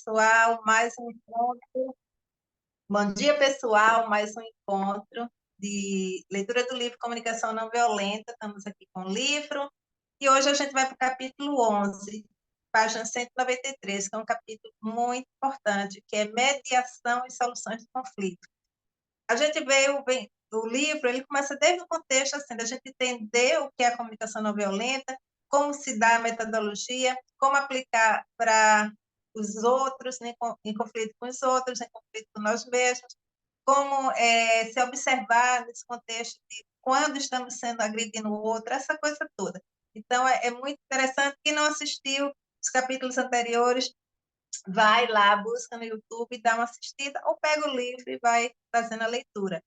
pessoal, mais um encontro. Bom dia, pessoal, mais um encontro de leitura do livro Comunicação Não Violenta. Estamos aqui com o livro e hoje a gente vai para o capítulo 11, página 193, que é um capítulo muito importante, que é mediação e soluções de conflito. A gente vê o livro, ele começa desde o contexto, assim, da gente entender o que é a comunicação não violenta, como se dá a metodologia, como aplicar para os outros, né, em conflito com os outros, em conflito com nós mesmos, como se observar nesse contexto de quando estamos sendo agredindo o outro, essa coisa toda. Então, é muito interessante. Quem não assistiu os capítulos anteriores, vai lá, busca no YouTube, dá uma assistida, ou pega o livro e vai fazendo a leitura.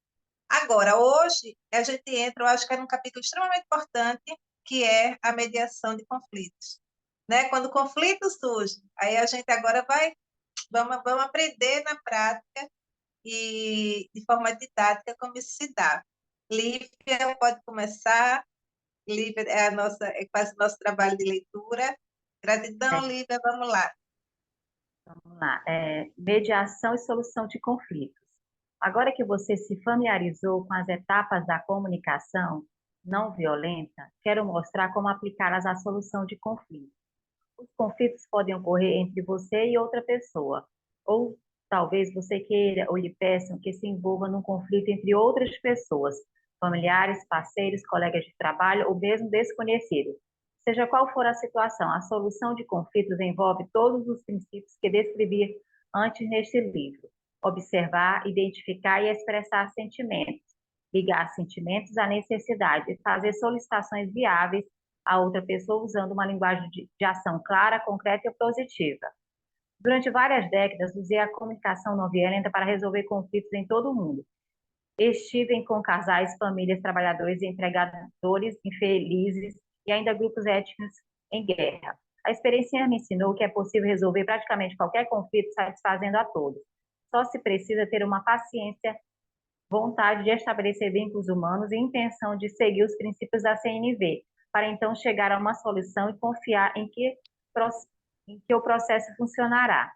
Agora, hoje, a gente entra, eu acho que é num capítulo extremamente importante, que é a mediação de conflitos. Né? Quando o conflito surge, aí a gente agora vamos aprender na prática e de forma didática como isso se dá. Lívia, pode começar. Lívia é quase o nosso trabalho de leitura. Gratidão, É, Lívia, vamos lá. vamos lá. Mediação e solução de conflitos. Agora que você se familiarizou com as etapas da comunicação não violenta, quero mostrar como aplicá-las à solução de conflitos. Os conflitos podem ocorrer entre você e outra pessoa, ou talvez você queira ou lhe peçam que se envolva num conflito entre outras pessoas, familiares, parceiros, colegas de trabalho ou mesmo desconhecidos. Seja qual for a situação, a solução de conflitos envolve todos os princípios que descrevi antes neste livro. Observar, identificar e expressar sentimentos, ligar sentimentos à necessidade, fazer solicitações viáveis a outra pessoa usando uma linguagem de ação clara, concreta e positiva. Durante várias décadas, usei a comunicação não violenta para resolver conflitos em todo o mundo. Estive com casais, famílias, trabalhadores, empregadores infelizes e ainda grupos étnicos em guerra. A experiência me ensinou que é possível resolver praticamente qualquer conflito satisfazendo a todos. Só se precisa ter uma paciência, vontade de estabelecer vínculos humanos e intenção de seguir os princípios da CNV, para então chegar a uma solução e confiar em que o processo funcionará.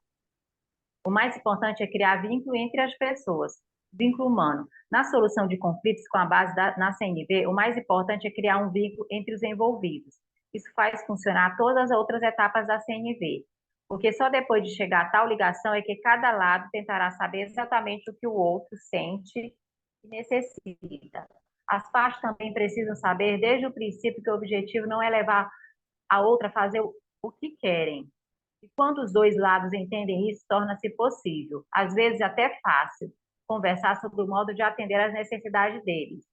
O mais importante é criar vínculo entre as pessoas, vínculo humano. Na solução de conflitos com a base na CNV, o mais importante é criar um vínculo entre os envolvidos. Isso faz funcionar todas as outras etapas da CNV, porque só depois de chegar a tal ligação é que cada lado tentará saber exatamente o que o outro sente e necessita. As partes também precisam saber desde o princípio que o objetivo não é levar a outra a fazer o que querem. E quando os dois lados entendem isso, torna-se possível, às vezes até fácil, conversar sobre o modo de atender às necessidades deles.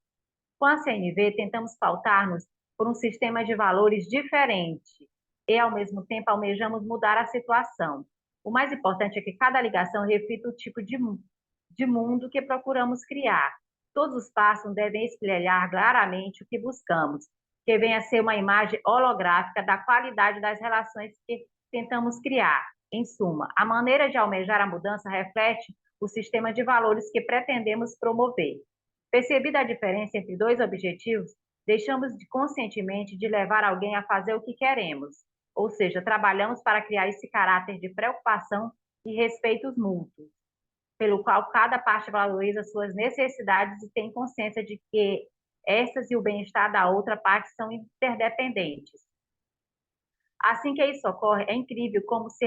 Com a CNV, tentamos pautar-nos por um sistema de valores diferente e, ao mesmo tempo, almejamos mudar a situação. O mais importante é que cada ligação reflita o tipo de mundo que procuramos criar. Todos os passos devem espelhar claramente o que buscamos, que venha a ser uma imagem holográfica da qualidade das relações que tentamos criar. Em suma, a maneira de almejar a mudança reflete o sistema de valores que pretendemos promover. Percebida a diferença entre dois objetivos, deixamos conscientemente de levar alguém a fazer o que queremos, ou seja, trabalhamos para criar esse caráter de preocupação e respeitos mútuos, pelo qual cada parte valoriza suas necessidades e tem consciência de que essas e o bem-estar da outra parte são interdependentes. Assim que isso ocorre, é incrível como se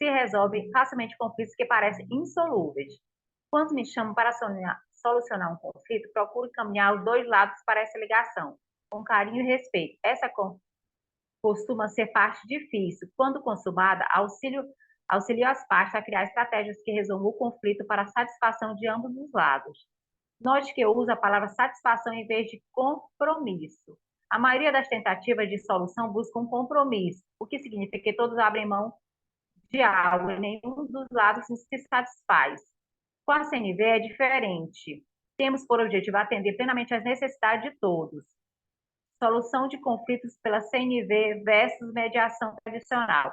resolve facilmente conflitos que parecem insolúveis. Quando me chamam para solucionar um conflito, procuro caminhar os dois lados para essa ligação, com carinho e respeito. Essa costuma ser parte difícil. Quando consumada, auxilio as partes a criar estratégias que resolvam o conflito para a satisfação de ambos os lados. Note que eu uso a palavra satisfação em vez de compromisso. A maioria das tentativas de solução busca um compromisso, o que significa que todos abrem mão de algo e nenhum dos lados se satisfaz. Com a CNV é diferente. Temos por objetivo atender plenamente às necessidades de todos. Solução de conflitos pela CNV versus mediação tradicional.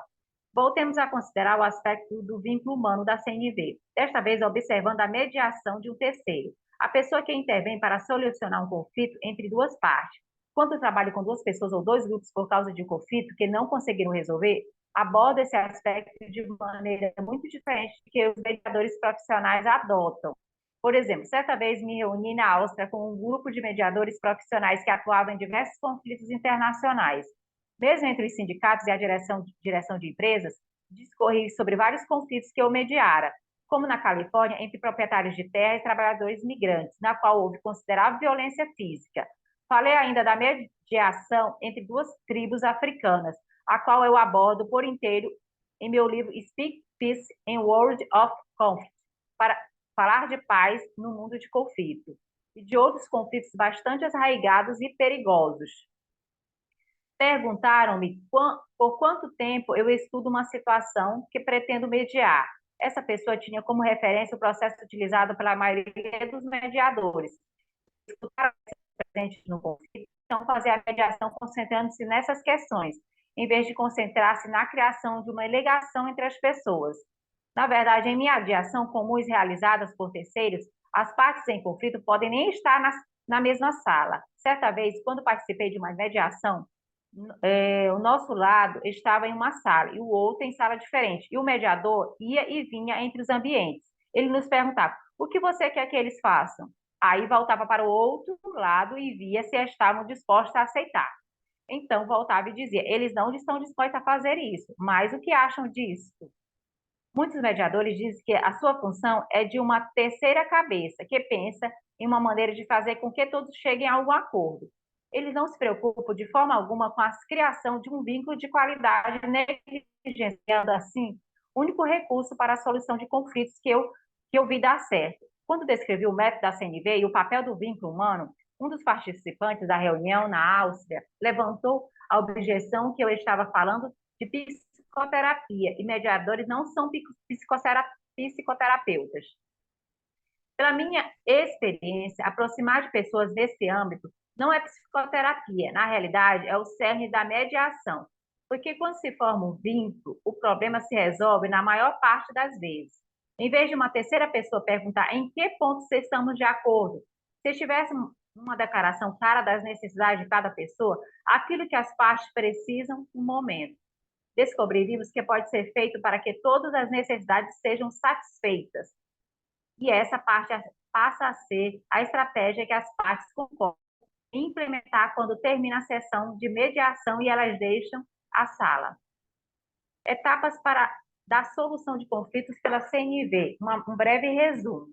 Voltemos a considerar o aspecto do vínculo humano da CNV, desta vez observando a mediação de um terceiro, a pessoa que intervém para solucionar um conflito entre duas partes. Quando eu trabalho com duas pessoas ou dois grupos por causa de um conflito que não conseguiram resolver, abordo esse aspecto de maneira muito diferente do que os mediadores profissionais adotam. Por exemplo, certa vez me reuni na Áustria com um grupo de mediadores profissionais que atuavam em diversos conflitos internacionais. Mesmo entre os sindicatos e a direção de empresas, discorri sobre vários conflitos que eu mediara, como na Califórnia, entre proprietários de terra e trabalhadores migrantes, na qual houve considerável violência física. Falei ainda da mediação entre duas tribos africanas, a qual eu abordo por inteiro em meu livro Speak Peace in World of Conflict, para falar de paz no mundo de conflito, e de outros conflitos bastante arraigados e perigosos. Perguntaram-me por quanto tempo eu estudo uma situação que pretendo mediar. Essa pessoa tinha como referência o processo utilizado pela maioria dos mediadores. Escutar presente no conflito, então fazer a mediação concentrando-se nessas questões, em vez de concentrar-se na criação de uma ligação entre as pessoas. Na verdade, em mediação comuns realizadas por terceiros, as partes em conflito podem nem estar na mesma sala. Certa vez, quando participei de uma mediação, o nosso lado estava em uma sala e o outro em sala diferente. E o mediador ia e vinha entre os ambientes. Ele nos perguntava: o que você quer que eles façam? Aí voltava para o outro lado e via se estavam dispostos a aceitar. Então voltava e dizia: eles não estão dispostos a fazer isso, mas o que acham disso? Muitos mediadores dizem que a sua função é de uma terceira cabeça, que pensa em uma maneira de fazer com que todos cheguem a algum acordo. Eles não se preocupam de forma alguma com a criação de um vínculo de qualidade, negligenciando assim o único recurso para a solução de conflitos que eu vi dar certo. Quando descrevi o método da CNV e o papel do vínculo humano, um dos participantes da reunião na Áustria levantou a objeção que eu estava falando de psicoterapia e mediadores não são psicoterapeutas. Pela minha experiência, aproximar de pessoas desse âmbito não é psicoterapia, na realidade é o cerne da mediação, porque quando se forma um vínculo, o problema se resolve na maior parte das vezes. Em vez de uma terceira pessoa perguntar em que ponto vocês estamos de acordo, se tivesse uma declaração clara das necessidades de cada pessoa, aquilo que as partes precisam no momento. Descobrimos que pode ser feito para que todas as necessidades sejam satisfeitas. E essa parte passa a ser a estratégia que as partes concordam em implementar quando termina a sessão de mediação e elas deixam a sala. Etapas para da solução de conflitos pela CNV, um breve resumo.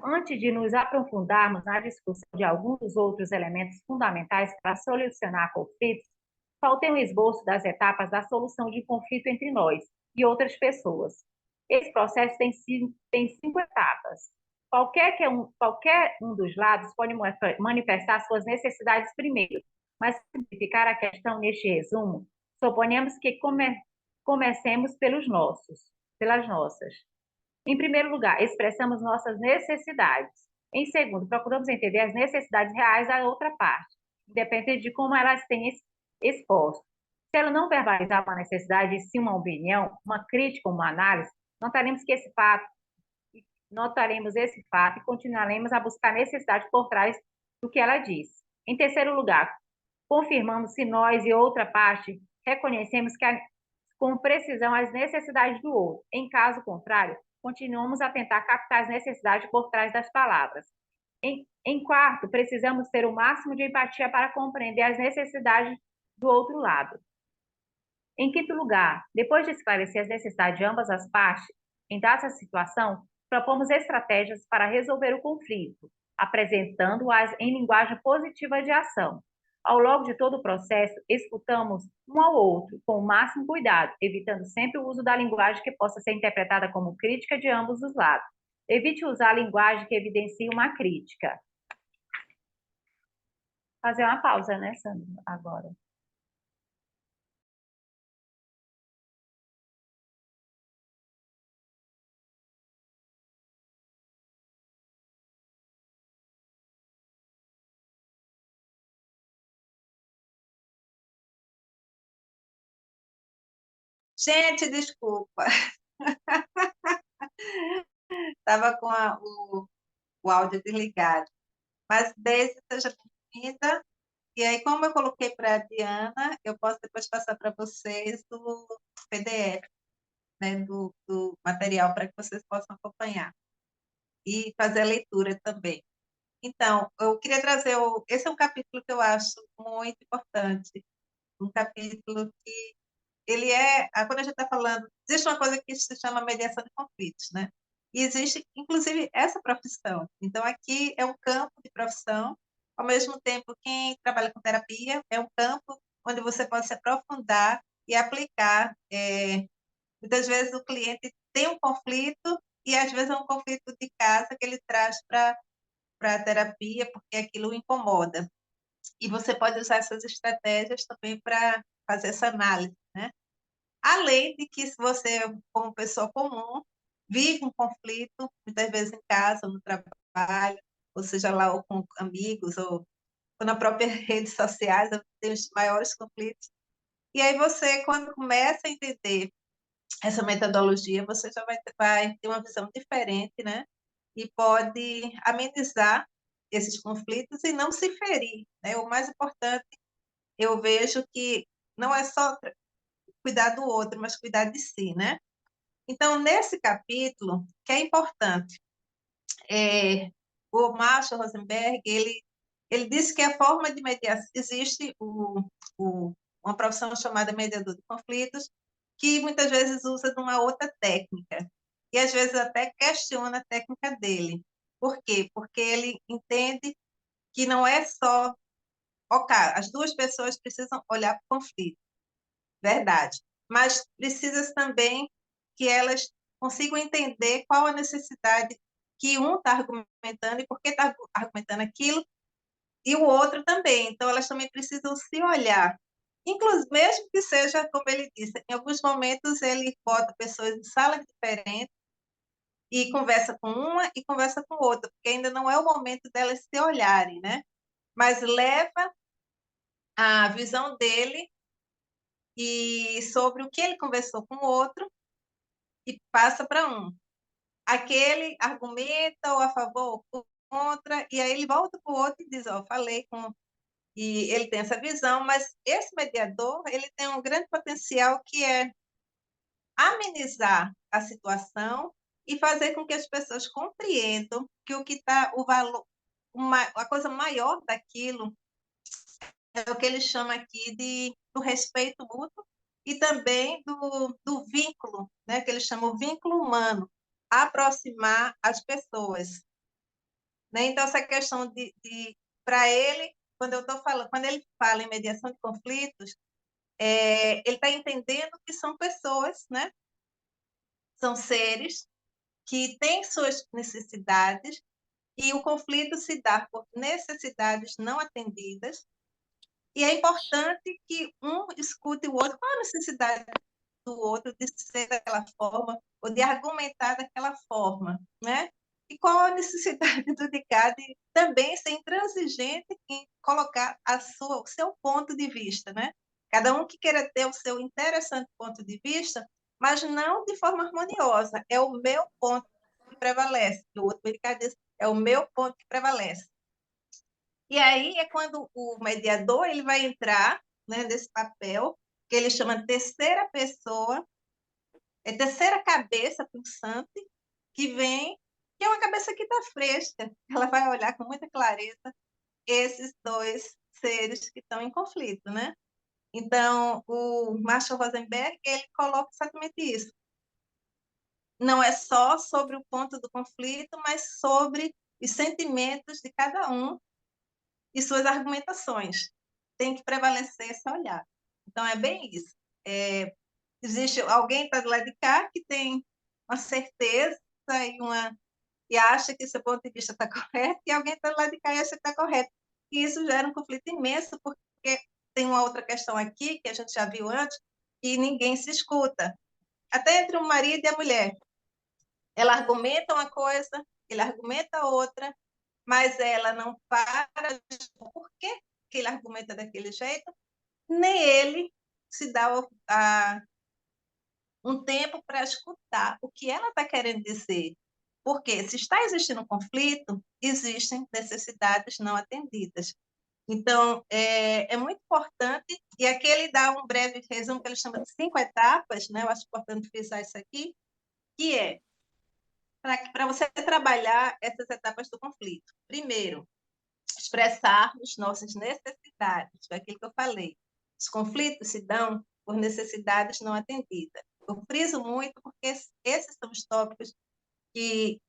Antes de nos aprofundarmos na discussão de alguns dos outros elementos fundamentais para solucionar conflitos, faltei um esboço das etapas da solução de conflito entre nós e outras pessoas. Esse processo tem 5 etapas. Qualquer um dos lados pode manifestar suas necessidades primeiro, mas para simplificar a questão neste resumo, suponhamos que comecemos pelas nossas. Em primeiro lugar, expressamos nossas necessidades. Em segundo, procuramos entender as necessidades reais da outra parte, independente de como elas têm exposto. Se ela não verbalizar uma necessidade, e sim uma opinião, uma crítica, uma análise, notaremos esse fato e continuaremos a buscar necessidade por trás do que ela diz. Em terceiro lugar, confirmamos se nós e outra parte reconhecemos com precisão as necessidades do outro. Em caso contrário, continuamos a tentar captar as necessidades por trás das palavras. Em quarto, precisamos ter o máximo de empatia para compreender as necessidades do outro lado. Em quinto lugar, depois de esclarecer as necessidades de ambas as partes, em dada situação, propomos estratégias para resolver o conflito, apresentando-as em linguagem positiva de ação. Ao longo de todo o processo, escutamos um ao outro com o máximo cuidado, evitando sempre o uso da linguagem que possa ser interpretada como crítica de ambos os lados. Evite usar a linguagem que evidencie uma crítica. Fazer uma pausa, né, Sandra, agora. Gente, desculpa. Estava com o áudio desligado. Mas, Deise, seja bem-vinda. E aí, como eu coloquei para a Diana, eu posso depois passar para vocês o PDF, né, do material para que vocês possam acompanhar e fazer a leitura também. Então, eu queria trazer esse é um capítulo que eu acho muito importante, um capítulo que ele quando a gente está falando, existe uma coisa que se chama mediação de conflitos, né? E existe, inclusive, essa profissão. Então, aqui é um campo de profissão, ao mesmo tempo, quem trabalha com terapia é um campo onde você pode se aprofundar e aplicar. Muitas vezes o cliente tem um conflito e, às vezes, é um conflito de casa que ele traz para a terapia, porque aquilo o incomoda. E você pode usar essas estratégias também para fazer essa análise, né? Além de que, se você, como pessoa comum, vive um conflito, muitas vezes em casa, ou no trabalho, ou seja lá, ou com amigos, ou na própria redes sociais, tem os maiores conflitos. E aí você, quando começa a entender essa metodologia, você já vai ter uma visão diferente, né? E pode amenizar esses conflitos e não se ferir, né? O mais importante, eu vejo que não é só cuidar do outro, mas cuidar de si, né? Então, nesse capítulo, que é importante, o Marshall Rosenberg, ele disse que a forma de mediação, existe uma profissão chamada mediador de conflitos, que muitas vezes usa de uma outra técnica, e às vezes até questiona a técnica dele. Por quê? Porque ele entende que não é só, ok, as duas pessoas precisam olhar para o conflito, verdade, mas precisa também que elas consigam entender qual a necessidade que um está argumentando e por que está argumentando aquilo, e o outro também. Então, elas também precisam se olhar. Inclusive, mesmo que seja, como ele disse, em alguns momentos ele bota pessoas em salas diferentes e conversa com uma e conversa com outra, porque ainda não é o momento delas se olharem, né? Mas leva a visão dele e sobre o que ele conversou com o outro e passa para um. Aquele argumenta ou a favor ou contra, e aí ele volta para o outro e diz, ó, falei com... E ele tem essa visão, mas esse mediador, ele tem um grande potencial que é amenizar a situação e fazer com que as pessoas compreendam que o que está, o valor, a coisa maior daquilo é o que ele chama aqui do respeito mútuo e também do vínculo, né, que ele chama o vínculo humano, aproximar as pessoas. Né? Então, essa questão para ele, quando ele fala em mediação de conflitos, ele está entendendo que são pessoas, né? São seres que têm suas necessidades e o conflito se dá por necessidades não atendidas. E é importante que um escute o outro. Qual a necessidade do outro de ser daquela forma ou de argumentar daquela forma, né? E qual a necessidade do de cada de também ser intransigente em colocar o seu ponto de vista, né? Cada um que queira ter o seu interessante ponto de vista, mas não de forma harmoniosa. É o meu ponto que prevalece. O outro diz, é o meu ponto que prevalece. E aí é quando o mediador ele vai entrar, né, nesse papel que ele chama de terceira pessoa, terceira cabeça pensante que vem, que é uma cabeça que está fresca. Ela vai olhar com muita clareza esses dois seres que estão em conflito, né? Então, o Marshall Rosenberg, ele coloca exatamente isso. Não é só sobre o ponto do conflito, mas sobre os sentimentos de cada um e suas argumentações. Tem que prevalecer esse olhar. Então, é bem isso. Existe alguém está do lado de cá que tem uma certeza e acha que seu ponto de vista está correto, e alguém está do lado de cá e acha que está correto. E isso gera um conflito imenso, porque tem uma outra questão aqui, que a gente já viu antes, que ninguém se escuta. Até entre o marido e a mulher. Ela argumenta uma coisa, ele argumenta outra, mas ela não para de por que ele argumenta daquele jeito, nem ele se dá um tempo para escutar o que ela está querendo dizer. Porque se está existindo um conflito, existem necessidades não atendidas. Então, é muito importante, e aqui ele dá um breve resumo que ele chama de 5 etapas, né? Eu acho importante frisar isso aqui, que é para você trabalhar essas etapas do conflito. Primeiro, expressarmos nossas necessidades, foi aquilo que eu falei. Os conflitos se dão por necessidades não atendidas. Eu friso muito porque esses são os tópicos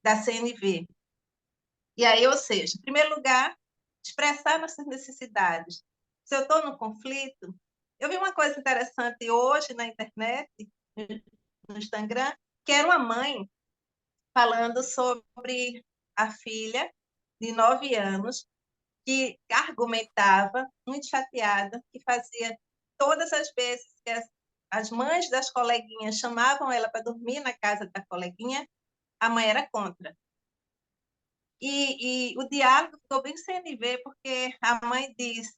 da CNV. E aí, ou seja, em primeiro lugar, expressar nossas necessidades. Se eu estou no conflito, eu vi uma coisa interessante hoje na internet, no Instagram, que era uma mãe falando sobre a filha de 9 anos que argumentava, muito chateada, que fazia todas as vezes que as mães das coleguinhas chamavam ela para dormir na casa da coleguinha, a mãe era contra. E o diálogo ficou bem CNV, porque a mãe diz: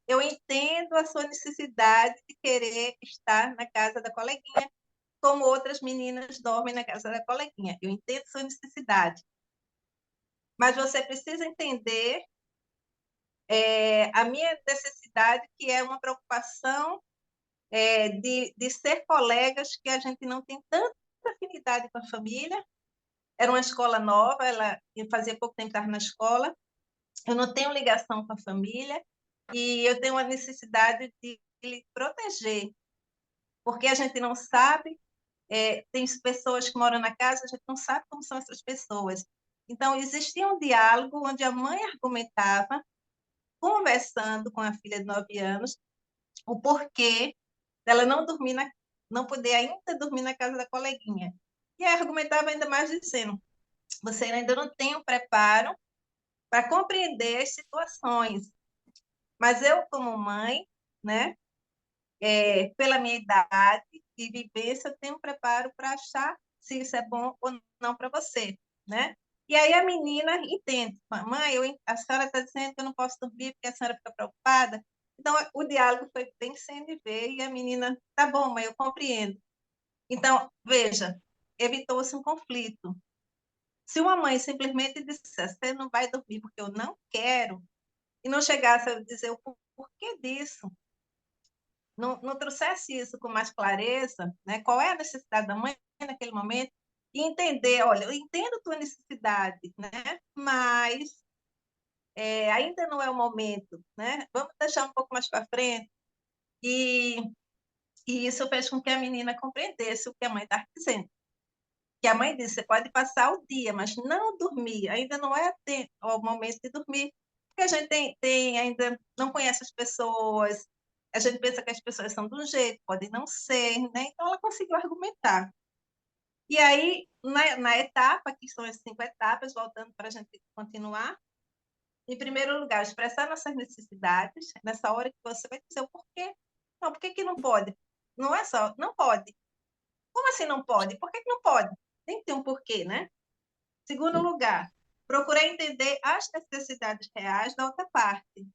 eu entendo a sua necessidade de querer estar na casa da coleguinha, como outras meninas dormem na casa da coleguinha. Eu entendo a sua necessidade. Mas você precisa entender a minha necessidade, que é uma preocupação de ser colegas, que a gente não tem tanta afinidade com a família. Era uma escola nova, ela fazia pouco tempo que estava na escola, eu não tenho ligação com a família e eu tenho uma necessidade de lhe proteger, porque a gente não sabe, tem pessoas que moram na casa, a gente não sabe como são essas pessoas. Então, existia um diálogo onde a mãe argumentava, conversando com a filha de 9 anos, o porquê dela não dormir não poder ainda dormir na casa da coleguinha. E aí argumentava ainda mais dizendo: você ainda não tem o preparo para compreender as situações, mas eu, como mãe, né, pela minha idade e vivência, eu tenho um preparo para achar se isso é bom ou não para você, né? E aí a menina entende: mãe, a senhora está dizendo que eu não posso dormir porque a senhora fica preocupada. Então, o diálogo foi bem CNV e a menina: tá bom, mãe, eu compreendo. Então, veja, evitou-se um conflito. Se uma mãe simplesmente dissesse: você não vai dormir porque eu não quero, e não chegasse a dizer o porquê disso, não trouxesse isso com mais clareza, né? Qual é a necessidade da mãe naquele momento, e entender: olha, eu entendo tua necessidade, né? Mas ainda não é o momento, né? Vamos deixar um pouco mais para frente. E, e isso fez com que a menina compreendesse o que a mãe estava dizendo. Que a mãe disse: você pode passar o dia, mas não dormir, ainda não é o momento de dormir, porque a gente ainda não conhece as pessoas, a gente pensa que as pessoas são de um jeito, podem não ser, né? Então ela conseguiu argumentar. E aí, na etapa, que são as 5 etapas, voltando para a gente continuar, em primeiro lugar, expressar nossas necessidades, nessa hora que você vai dizer o porquê. Não, por que que não pode? Não é só, não pode. Como assim não pode? Por que que não pode? Tem que ter um porquê, né? Segundo lugar, procurar entender as necessidades reais da outra parte.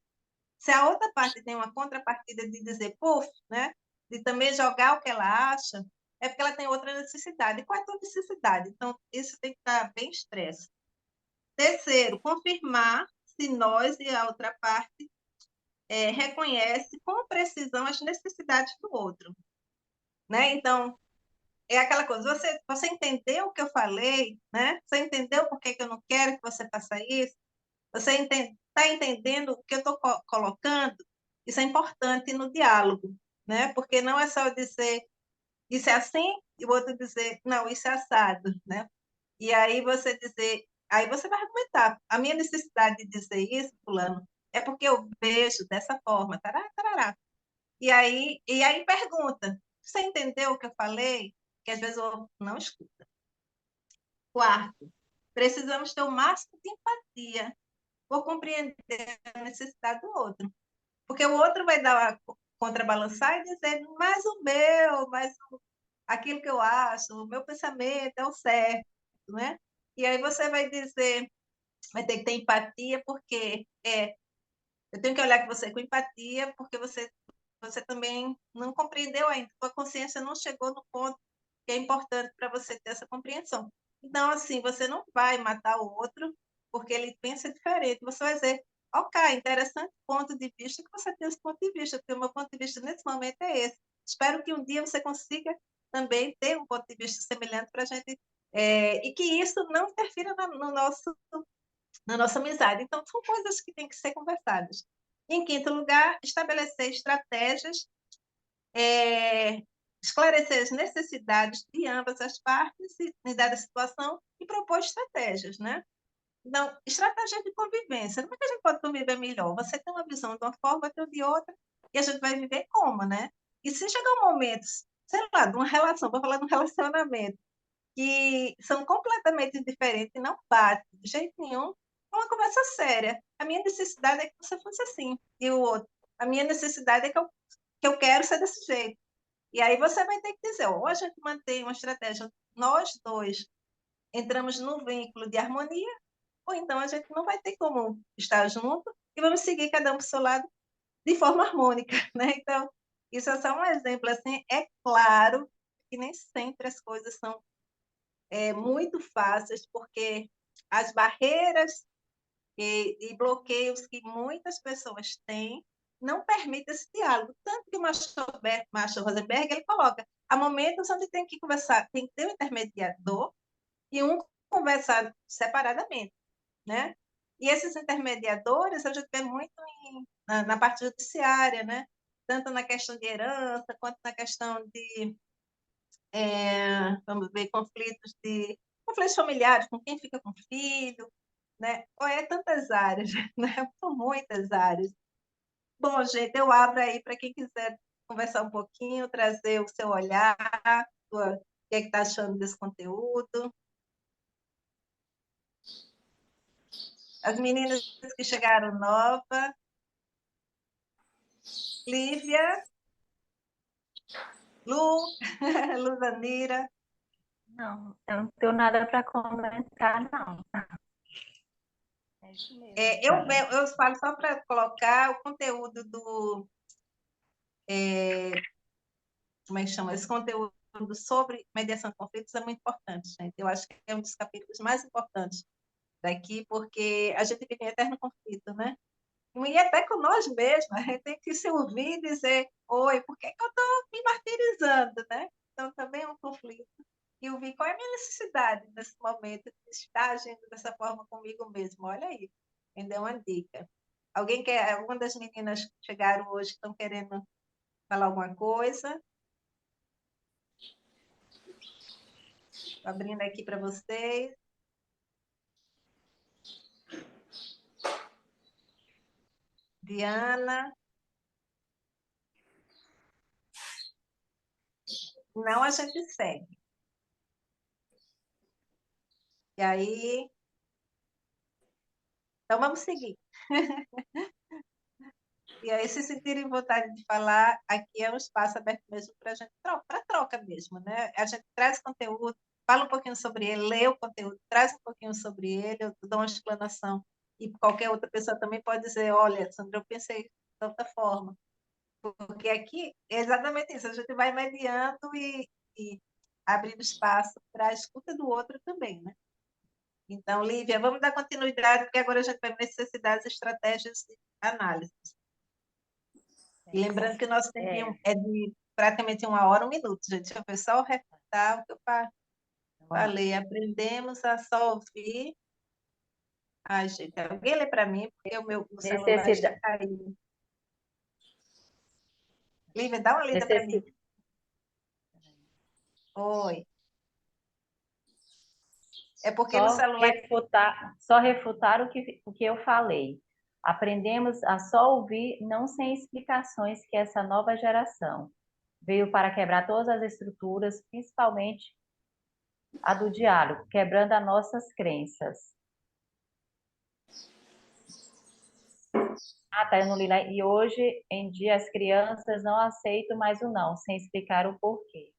Se a outra parte tem uma contrapartida de dizer puf, né? De também jogar o que ela acha, é porque ela tem outra necessidade. E qual é a tua necessidade? Então, isso tem que estar bem expresso. Terceiro, confirmar se nós e a outra parte reconhece com precisão as necessidades do outro, né? Então, é aquela coisa: você entendeu o que eu falei, né? Você entendeu por que eu não quero que você faça isso? Você está entendendo o que eu estou colocando? Isso é importante no diálogo, né? Porque não é só eu dizer isso é assim e o outro dizer não, isso é assado, né? E aí você vai argumentar: a minha necessidade de dizer isso, fulano, é porque eu vejo dessa forma, tarará, tarará. E aí pergunta: você entendeu o que eu falei? Que às vezes eu não escuto. Quarto, precisamos ter o máximo de empatia por compreender a necessidade do outro. Porque o outro vai dar a contrabalançar e dizer: mas o meu, aquilo que eu acho, o meu pensamento é o certo, né? E aí você vai dizer, vai ter que ter empatia, porque eu tenho que olhar com você com empatia, porque você também não compreendeu ainda, sua consciência não chegou no ponto que é importante para você ter essa compreensão. Então, assim, você não vai matar o outro porque ele pensa diferente. Você vai dizer: ok, interessante ponto de vista que você tem esse ponto de vista, porque o meu ponto de vista nesse momento é esse. Espero que um dia você consiga também ter um ponto de vista semelhante para a gente, e que isso não interfira na nossa amizade. Então, são coisas que têm que ser conversadas. Em quinto lugar, estabelecer estratégias, é, esclarecer as necessidades de ambas as partes em dada situação e propor estratégias, né? Então, estratégia de convivência. Como é que a gente pode conviver melhor? Você tem uma visão de uma forma, eu de outra, e a gente vai viver como, né? E se chegar um momento, sei lá, de uma relação, vou falar de um relacionamento, que são completamente diferentes e não bate de jeito nenhum, é uma conversa séria. A minha necessidade é que você fosse assim, e o outro. A minha necessidade é que eu quero ser desse jeito. E aí você vai ter que dizer, ou a gente mantém uma estratégia, nós dois entramos num vínculo de harmonia, ou então a gente não vai ter como estar junto e vamos seguir cada um para o seu lado de forma harmônica, né? Então, isso é só um exemplo, assim, é claro que nem sempre as coisas são muito fáceis, porque as barreiras e bloqueios que muitas pessoas têm não permitem esse diálogo. Tanto que o Marshall Rosenberg ele coloca, há momentos onde tem que conversar, tem que ter um intermediador e um conversar separadamente, né? E esses intermediadores a gente vê muito na parte judiciária, né? Tanto na questão de herança, quanto na questão de, vamos ver, conflitos familiares, com quem fica com o filho, né? Ou é tantas áreas, né? São muitas áreas. Bom, gente, eu abro aí para quem quiser conversar um pouquinho, trazer o seu olhar, o que é que está achando desse conteúdo. As meninas que chegaram nova, Lívia, Lu, Luzanira. Não, eu não tenho nada para comentar, não. É isso mesmo, Eu falo só para colocar o conteúdo como é que chama? Esse conteúdo sobre mediação de conflitos é muito importante, gente. Eu acho que é um dos capítulos mais importantes daqui, porque a gente vive em eterno conflito, né? E até com nós mesmos, a gente tem que se ouvir e dizer, oi, por que que eu estou me martirizando, né? Então, também é um conflito. E ouvir qual é a minha necessidade nesse momento de estar agindo dessa forma comigo mesmo. Olha aí, me deu uma dica. Alguém quer, alguma das meninas que chegaram hoje estão querendo falar alguma coisa? Estou abrindo aqui para vocês. Diana. Não, a gente segue. E aí, então vamos seguir. E aí, se sentirem vontade de falar, aqui é um espaço aberto mesmo para a gente, para troca mesmo, né? A gente traz conteúdo, fala um pouquinho sobre ele, lê o conteúdo, traz um pouquinho sobre ele, eu dou uma explanação. E qualquer outra pessoa também pode dizer, olha, Sandra, eu pensei de outra forma. Porque aqui é exatamente isso, a gente vai mediando e abrindo espaço para a escuta do outro também, né? Então, Lívia, vamos dar continuidade, porque agora a gente vai necessitar das estratégias de análise. E lembrando que o nosso tempinho é de praticamente 1 hora, 1 minuto, gente. Deixa eu só refutar o que eu falei. Aprendemos a só ouvir. Ai, gente, alguém lê para mim, porque o celular está necessidade, caindo. Lívia, dá uma lida para mim. Oi. É porque no celular... só refutar o que eu falei. Aprendemos a só ouvir, não sem explicações, que essa nova geração veio para quebrar todas as estruturas, principalmente a do diálogo, quebrando as nossas crenças. Ah, tá, eu não li, né? E hoje em dia as crianças não aceitam mais o não, sem explicar o porquê.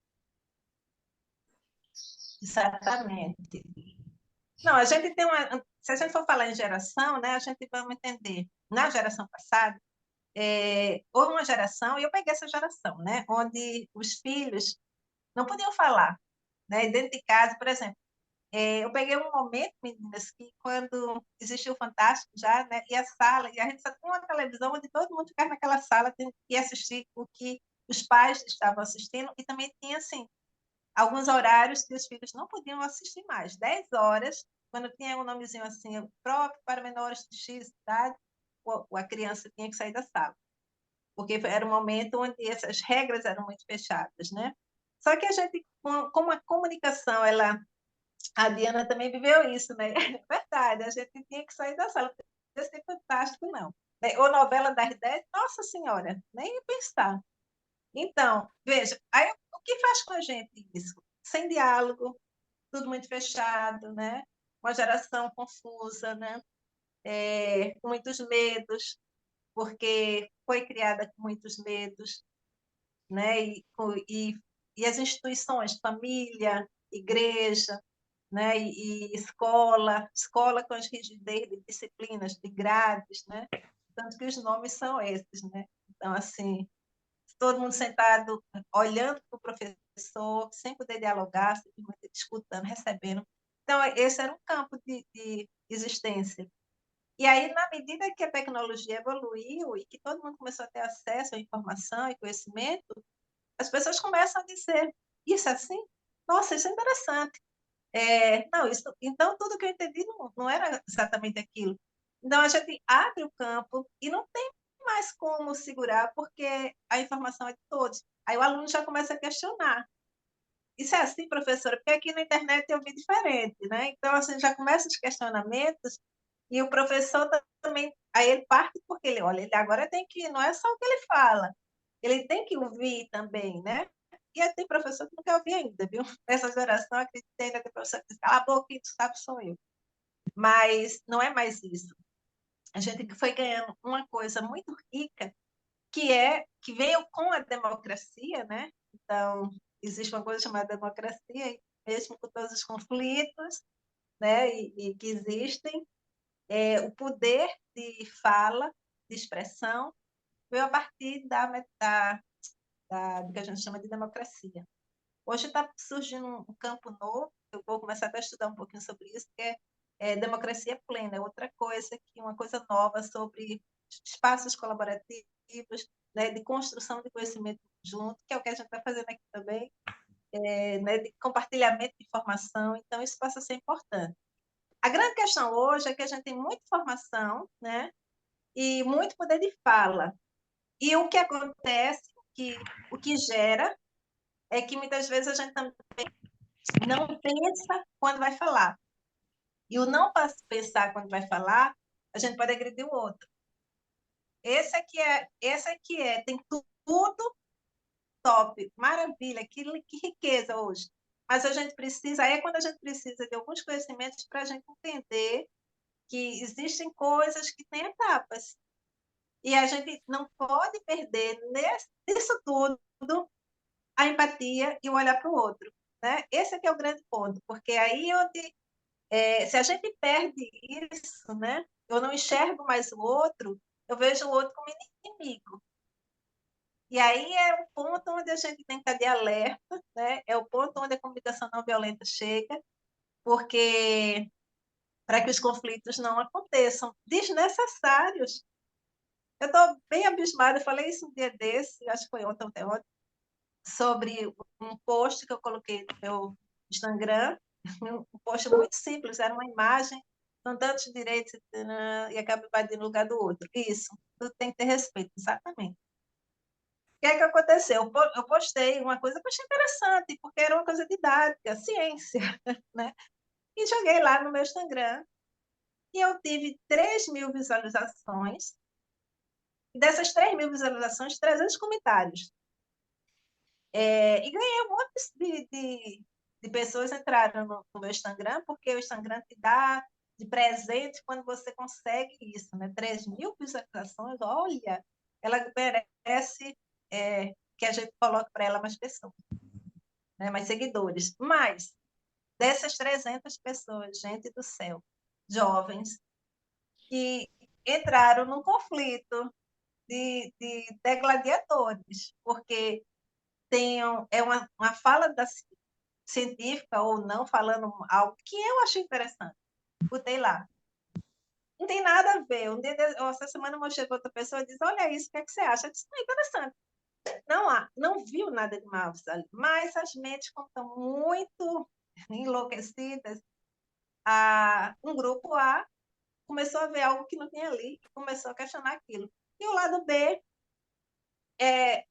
Exatamente. Não, a gente tem uma... Se a gente for falar em geração, né, a gente vai entender. Na geração passada, houve uma geração, e eu peguei essa geração, né, onde os filhos não podiam falar, né, dentro de casa, por exemplo. Eu peguei um momento, meninas, que quando existiu o Fantástico já, né, e a sala, e a gente só tinha uma televisão onde todo mundo ficava naquela sala e assistir o que os pais estavam assistindo, e também tinha, assim, alguns horários que os filhos não podiam assistir mais. 10 horas, quando tinha um nomezinho assim, próprio para menores de X idade, a criança tinha que sair da sala, porque era um momento onde essas regras eram muito fechadas, né? Só que a gente, como a comunicação, a Diana também viveu isso, né? É verdade, a gente tinha que sair da sala, podia ser fantástico, não. Ou novela das 10, nossa senhora, nem pensar. Então, veja, aí, o que faz com a gente isso? Sem diálogo, tudo muito fechado, né? Uma geração confusa, né? Com muitos medos, porque foi criada com muitos medos, né? E as instituições, família, igreja, né? E escola com as rigidez de disciplinas, de grades, né? Tanto que os nomes são esses, né? Então, assim, todo mundo sentado, olhando para o professor, sem poder dialogar, simplesmente escutando, recebendo. Então, esse era um campo de existência. E aí, na medida que a tecnologia evoluiu e que todo mundo começou a ter acesso à informação e conhecimento, as pessoas começam a dizer, isso é assim? Nossa, isso é interessante. Não, isso, então, tudo que eu entendi não era exatamente aquilo. Então, a gente abre o campo e não tem mais como segurar, porque a informação é de todos. Aí o aluno já começa a questionar. Isso é assim, professora? Porque aqui na internet eu vi diferente, né? Então, assim, já começa os questionamentos e o professor também, aí ele parte porque ele, olha, ele agora tem que, não é só o que ele fala, ele tem que ouvir também, né? E aí tem professor que não quer ouvir ainda, viu? Nessa geração, acreditei, ainda tem professor que diz, cala a boca, quem tu sabe sou eu. Mas não é mais isso. A gente foi ganhando uma coisa muito rica, que veio com a democracia, né? Então, existe uma coisa chamada democracia, mesmo com todos os conflitos, né? E que existem, o poder de fala, de expressão, veio a partir do que a gente chama de democracia. Hoje está surgindo um campo novo, eu vou começar a estudar um pouquinho sobre isso, que é democracia plena, é outra coisa, uma coisa nova sobre espaços colaborativos, né, de construção de conhecimento junto, que é o que a gente está fazendo aqui também, né, de compartilhamento de informação, então isso passa a ser importante. A grande questão hoje é que a gente tem muita informação, né, e muito poder de fala. E o que acontece, o que gera, é que muitas vezes a gente também não pensa quando vai falar. E o não pensar quando vai falar, a gente pode agredir o outro. Tem tudo top, maravilha, que riqueza hoje. Mas a gente precisa, aí é quando a gente precisa de alguns conhecimentos para a gente entender que existem coisas que têm etapas. E a gente não pode perder nisso tudo a empatia e o olhar para o outro. Né? Esse é que é o grande ponto, porque aí onde se a gente perde isso, né? Eu não enxergo mais o outro, eu vejo o outro como inimigo. E aí é o ponto onde a gente tem que estar de alerta, né? É o ponto onde a comunicação não violenta chega, porque para que os conflitos não aconteçam desnecessários. Eu estou bem abismada, eu falei isso um dia desse, acho que foi ontem, sobre um post que eu coloquei no meu Instagram, um post muito simples, era uma imagem, são tantos direitos e acaba invadindo o lugar do outro. Isso, tudo tem que ter respeito, exatamente. O que é que aconteceu? Eu postei uma coisa que eu achei interessante, porque era uma coisa didática, ciência, né? E joguei lá no meu Instagram, e eu tive 3.000 visualizações, e dessas 3.000 visualizações, 300 comentários. E ganhei um monte de pessoas entraram no meu Instagram, porque o Instagram te dá de presente quando você consegue isso, né? 3.000 visualizações, olha, ela merece que a gente coloque para ela mais pessoas, né? Mais seguidores. Mas, dessas 300 pessoas, gente do céu, jovens, que entraram num conflito de gladiadores, porque é uma fala da científica ou não, falando algo que eu achei interessante. Botei lá. Não tem nada a ver. Essa semana eu mostrei para outra pessoa e disse, olha isso, o que é que você acha? Eu disse, não, é interessante. Não viu nada de mal ali, mas as mentes, como estão muito enlouquecidas, um grupo A começou a ver algo que não tinha ali e começou a questionar aquilo. E o lado B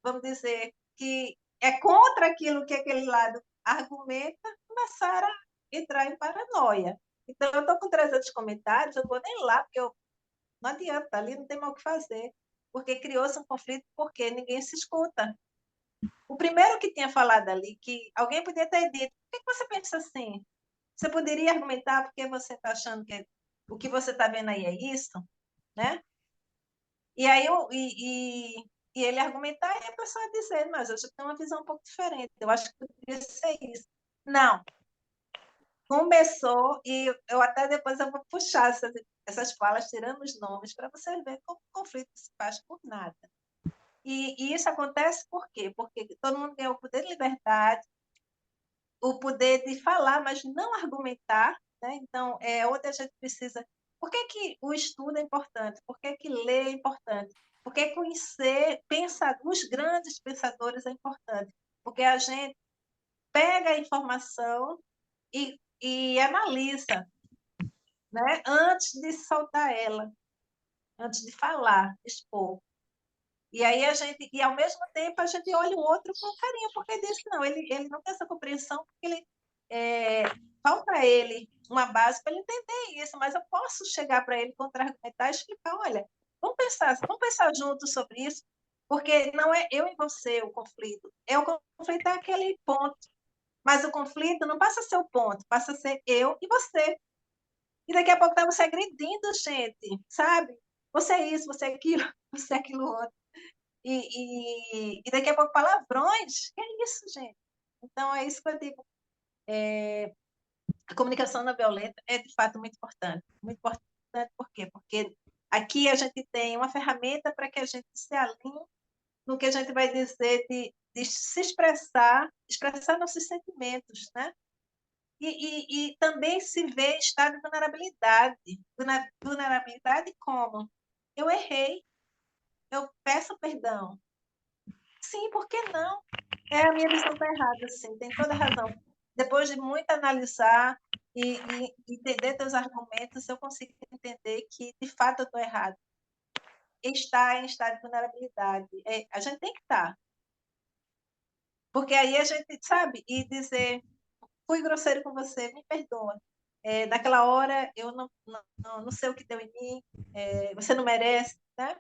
vamos dizer, que é contra aquilo que aquele lado argumenta, começaram a entrar em paranoia. Então, eu estou com 300 comentários, eu não vou nem lá, porque não adianta, ali não tem mais o que fazer, porque criou-se um conflito porque ninguém se escuta. O primeiro que tinha falado ali, que alguém podia ter dito, por que você pensa assim? Você poderia argumentar porque você está achando que o que você está vendo aí é isso, né? E aí e ele argumentar e a pessoa dizer, mas eu já tenho uma visão um pouco diferente, eu acho que poderia ser isso. Não, começou, e eu até depois eu vou puxar essas falas, tirando os nomes, para você ver como o conflito se faz por nada. E isso acontece por quê? Porque todo mundo tem o poder de liberdade, o poder de falar, mas não argumentar, né? Então, onde a gente precisa... Por que que o estudo é importante? Por que que ler é importante? Por que conhecer os grandes pensadores é importante? Porque a gente pega a informação e analisa, né? Antes de soltar ela, antes de falar, expor. E aí e ao mesmo tempo a gente olha o outro com carinho, porque diz que não, ele não tem essa compreensão, porque falta a ele uma base para ele entender isso, mas eu posso chegar para ele, contra-argumentar e explicar, olha, vamos pensar juntos sobre isso, porque não é eu e você o conflito, o conflito é aquele ponto, mas o conflito não passa a ser o ponto, passa a ser eu e você. E daqui a pouco tá você agredindo gente, sabe? Você é isso, você é aquilo, você é aquilo outro. E daqui a pouco palavrões, que é isso, gente? Então, é isso que eu digo. A comunicação não violenta é, de fato, muito importante. Muito importante por quê? Porque aqui a gente tem uma ferramenta para que a gente se alinhe no que a gente vai dizer de se expressar nossos sentimentos, né? E também se vê em estado de vulnerabilidade. Vulnerabilidade como? Eu errei, eu peço perdão. Sim, por que não? A minha visão está errada, sim, tem toda a razão. Depois de muito analisar e entender teus argumentos, eu consigo entender que, de fato, eu estou errado. Estar em estado de vulnerabilidade. A gente tem que estar. Porque aí a gente, sabe, e dizer, fui grosseiro com você, me perdoa. Naquela hora, eu não sei o que deu em mim, você não merece, né?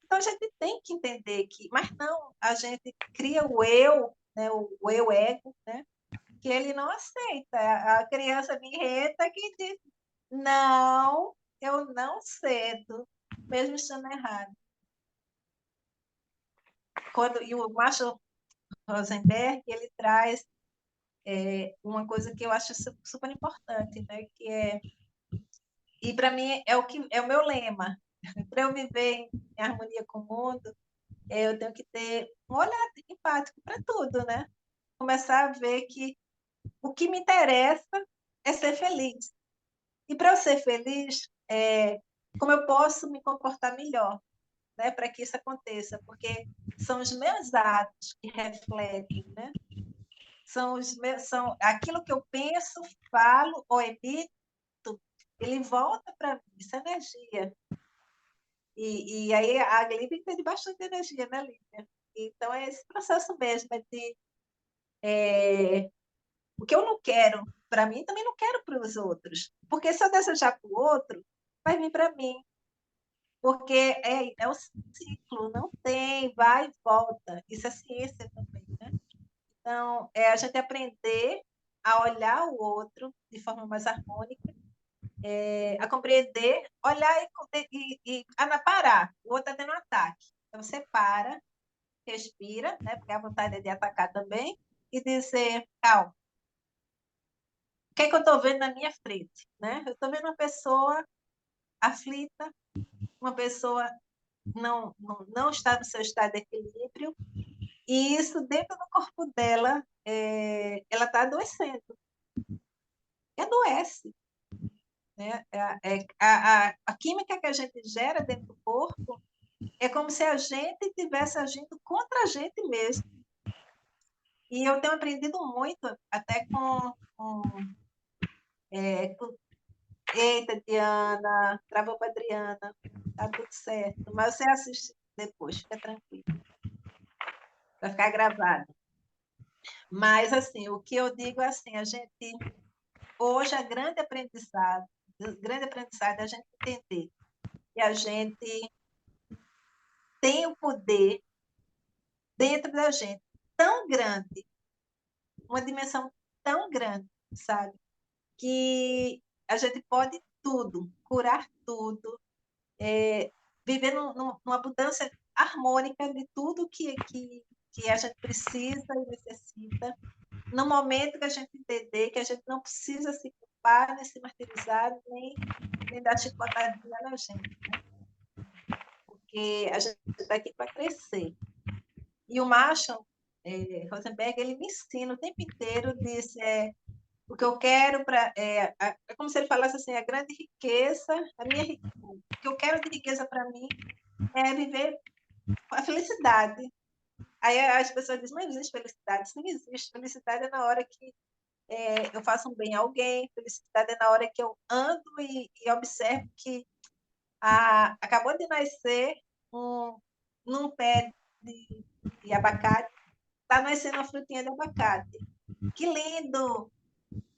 Então, a gente tem que entender que... Mas não, a gente cria o eu, né, o eu ego, né, que ele não aceita. A criança birreta que diz, não, eu não cedo, mesmo estando errado. E o Marshall Rosenberg, ele traz uma coisa que eu acho super importante, né, e para mim é o meu lema. Para eu viver em harmonia com o mundo, eu tenho que ter um olhar empático para tudo, né? Começar a ver que o que me interessa é ser feliz. E para eu ser feliz, como eu posso me comportar melhor, né, para que isso aconteça? Porque são os meus atos que refletem, né? São aquilo que eu penso, falo ou emito, ele volta para mim, essa energia. E aí a Lívia tem bastante energia, né, Lívia? Então é esse processo mesmo, o que eu não quero para mim, também não quero para os outros. Porque se eu desejar para o outro, vai vir para mim. Porque é o ciclo, não tem, vai e volta. Isso é ciência também, né? Então, a gente aprender a olhar o outro de forma mais harmônica, a compreender, olhar e parar. O outro está tendo um ataque. Então, você para, respira, né? Porque a vontade é de atacar também, e dizer, calma, o que é que eu estou vendo na minha frente? Né? Eu estou vendo uma pessoa aflita, uma pessoa não está no seu estado de equilíbrio, e isso dentro do corpo dela ela está adoecendo. E adoece. Né? A química que a gente gera dentro do corpo é como se a gente estivesse agindo contra a gente mesmo. E eu tenho aprendido muito, até com eita, Diana, travou para Adriana, tá tudo certo. Mas você assiste depois, fica tranquilo. Vai ficar gravado. Mas, assim, o que eu digo é assim, a gente, hoje, a grande aprendizado é a gente entender que a gente tem o poder dentro da gente tão grande, uma dimensão tão grande, sabe? Que a gente pode tudo, curar tudo, viver numa abundância harmônica de tudo que a gente precisa e necessita, no momento que a gente entender que a gente não precisa se culpar, nem se martirizar, nem dar chicotadinha na gente, né? Porque a gente está aqui para crescer. E o Marshall Rosenberg, ele me ensina o tempo inteiro, disse, o que eu quero para... É como se ele falasse assim, a grande riqueza, o que eu quero de riqueza para mim é viver a felicidade. Aí as pessoas dizem, não existe felicidade. Sim, existe. Felicidade é na hora que eu faço um bem a alguém, felicidade é na hora que eu ando e observo que acabou de nascer num pé de abacate, está nascendo uma frutinha de abacate. Que lindo!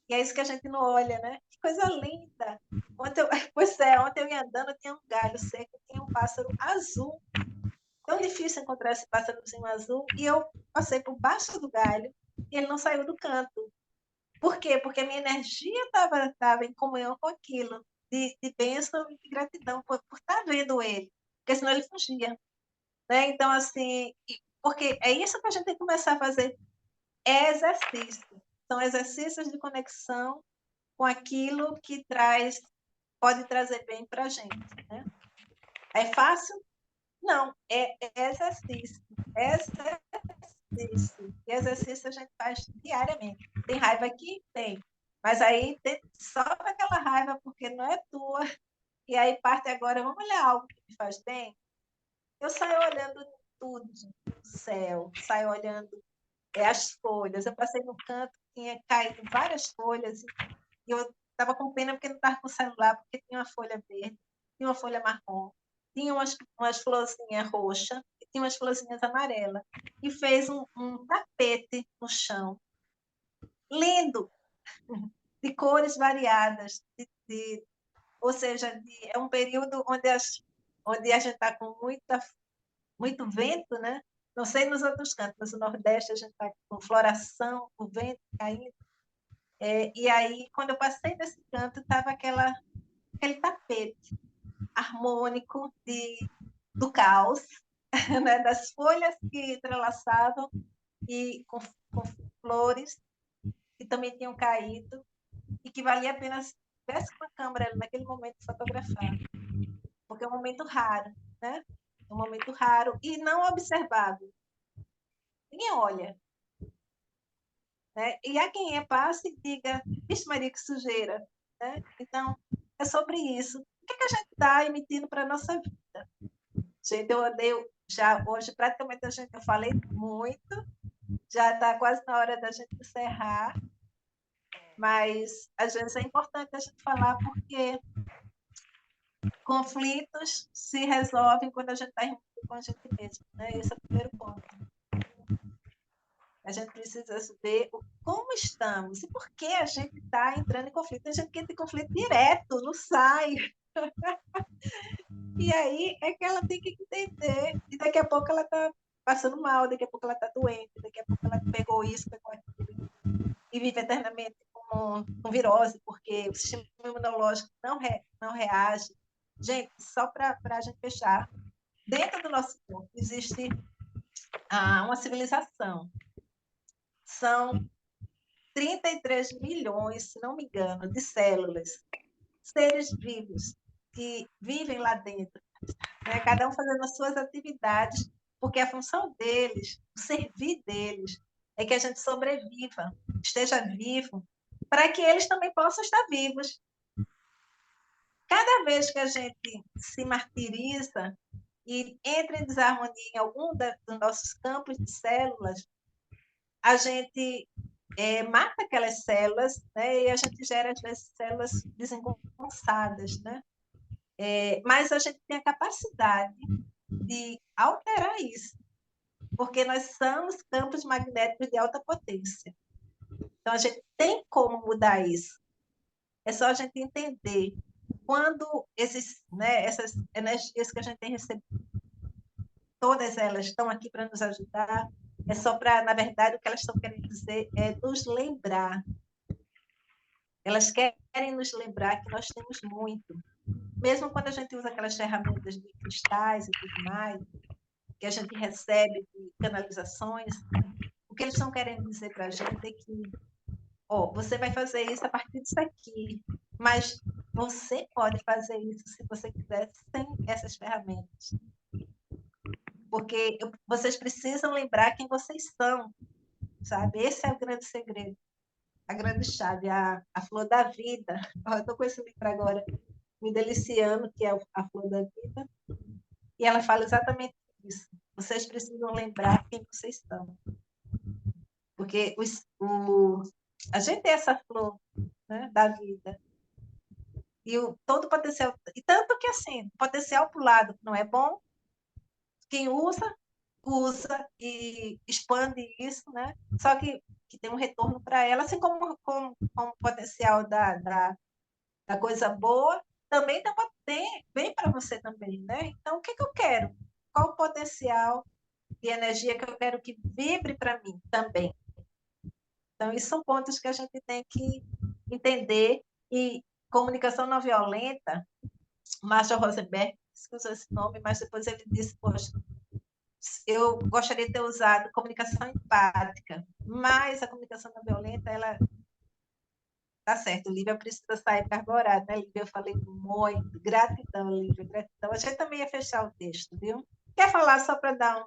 E é isso que a gente não olha, né? Que coisa linda! Ontem eu ia andando, tinha um galho seco, tinha um pássaro azul. Tão difícil encontrar esse pássarozinho azul, e eu passei por baixo do galho e ele não saiu do canto. Por quê? Porque a minha energia estava em comunhão com aquilo, de bênção e de gratidão por estar vendo ele, porque senão ele fugia. Né? Então, assim, porque é isso que a gente tem que começar a fazer, é exercício. São exercícios de conexão com aquilo que pode trazer bem para a gente. Né? É fácil? Não, é exercício. Exercício. E exercício a gente faz diariamente. Tem raiva aqui? Tem. Mas aí solta aquela raiva porque não é tua. E aí parte agora, vamos olhar algo que me faz bem? Eu saio olhando tudo do céu, saio olhando as folhas. Eu passei no canto, tinha caído várias folhas e eu estava com pena porque não estava com o celular, porque tinha uma folha verde, tinha uma folha marrom, tinha umas florzinhas roxas e tinha umas florzinhas amarelas. E fez um tapete no chão. Lindo! De cores variadas. Ou seja, é um período onde a gente está com muito vento, né? Não sei nos outros cantos, mas no Nordeste a gente está com floração, o vento caindo. E aí, quando eu passei desse canto, estava aquele tapete harmônico do caos, né? Das folhas que entrelaçavam e com flores que também tinham caído e que valia a pena se tivesse uma câmera naquele momento fotografar, porque é um momento raro, né? É um momento raro e não observado. Ninguém olha. Né? E há quem passe e diga, vixe Maria, que sujeira. Né? Então, é sobre isso. O que a gente está emitindo para a nossa vida? Gente, eu odeio, já hoje praticamente eu falei muito, já está quase na hora da gente encerrar, mas às vezes é importante a gente falar porque conflitos se resolvem quando a gente está em com a gente mesmo. Né? Esse é o primeiro ponto. A gente precisa ver como estamos e por que a gente está entrando em conflito. Tem gente que entra em conflito direto, não sai. E aí é que ela tem que entender. E daqui a pouco ela está passando mal, daqui a pouco ela está doente, daqui a pouco ela pegou isso, pegou aquilo. E vive eternamente com virose, porque o sistema imunológico não reage. Gente, só para a gente fechar, dentro do nosso corpo existe uma civilização. São 33 milhões, se não me engano, de células, seres vivos que vivem lá dentro, né? Cada um fazendo as suas atividades, porque a função deles, o servir deles, é que a gente sobreviva, esteja vivo, para que eles também possam estar vivos. Cada vez que a gente se martiriza e entra em desarmonia em algum dos nossos campos de células, a gente mata aquelas células, né? E a gente gera, às vezes, células desengonçadas, né? Mas a gente tem a capacidade de alterar isso, porque nós somos campos magnéticos de alta potência. Então, a gente tem como mudar isso. É só a gente entender quando essas energias que a gente tem recebido, todas elas estão aqui para nos ajudar, é só para, na verdade, o que elas estão querendo dizer é nos lembrar. Elas querem nos lembrar que nós temos muito. Mesmo quando a gente usa aquelas ferramentas de cristais e tudo mais, que a gente recebe de canalizações, o que eles estão querendo dizer para a gente é que você vai fazer isso a partir disso aqui, mas você pode fazer isso se você quiser sem essas ferramentas. Porque vocês precisam lembrar quem vocês são, sabe? Esse é o grande segredo, a grande chave, a flor da vida. Eu estou com esse livro agora, me deliciando, que é a flor da vida, e ela fala exatamente isso. Vocês precisam lembrar quem vocês são. Porque a gente tem essa flor, né, da vida. E todo o potencial. E tanto que, assim, o potencial para o lado não é bom, quem usa e expande isso, né? Só que tem um retorno para ela, assim como o potencial da coisa boa, também vem para você também, né? Então, o que eu quero? Qual o potencial de energia que eu quero que vibre para mim também? Então, isso são pontos que a gente tem que entender. E comunicação não violenta, Marshall Rosenberg usou esse nome, mas depois ele disse, poxa, eu gostaria de ter usado comunicação empática, mas a comunicação não violenta, ela tá certo, Lívia precisa sair carburada, né, Lívia? Eu falei muito, gratidão, Lívia, gratidão. A gente também ia fechar o texto, viu? Quer falar só para dar um...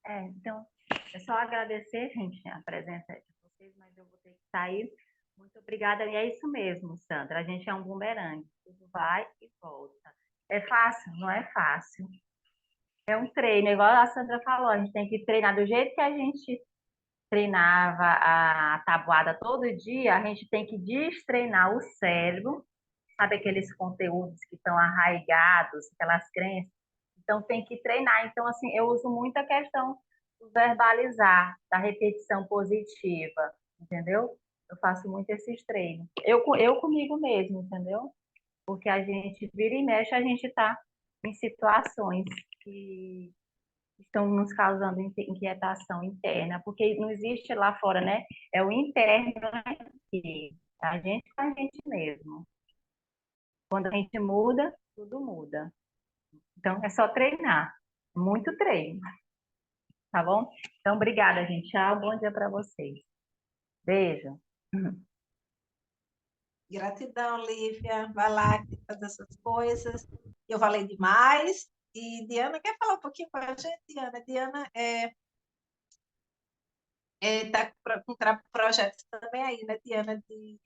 Então, é só agradecer, gente, a presença de vocês, mas eu vou ter que sair. Muito obrigada. E é isso mesmo, Sandra. A gente é um bumerangue. Tudo vai e volta. É fácil? Não é fácil. É um treino, igual a Sandra falou, a gente tem que treinar do jeito que a gente treinava a tabuada todo dia, a gente tem que destreinar o cérebro, sabe aqueles conteúdos que estão arraigados, aquelas crenças? Então, tem que treinar. Então, assim, eu uso muito a questão do verbalizar, da repetição positiva, entendeu? Eu faço muito esses treinos. Eu comigo mesmo, entendeu? Porque a gente vira e mexe, a gente está em situações que estão nos causando inquietação interna, porque não existe lá fora, né? É o interno aqui, a gente com a gente mesmo. Quando a gente muda, tudo muda. Então, é só treinar. Muito treino. Tá bom? Então, obrigada, gente. Tchau. Bom dia para vocês. Beijo. Gratidão, Lívia. Vai lá fazer essas coisas. Eu falei demais. E Diana, quer falar um pouquinho com a gente, Diana? Diana está com projetos também aí, né, Diana, de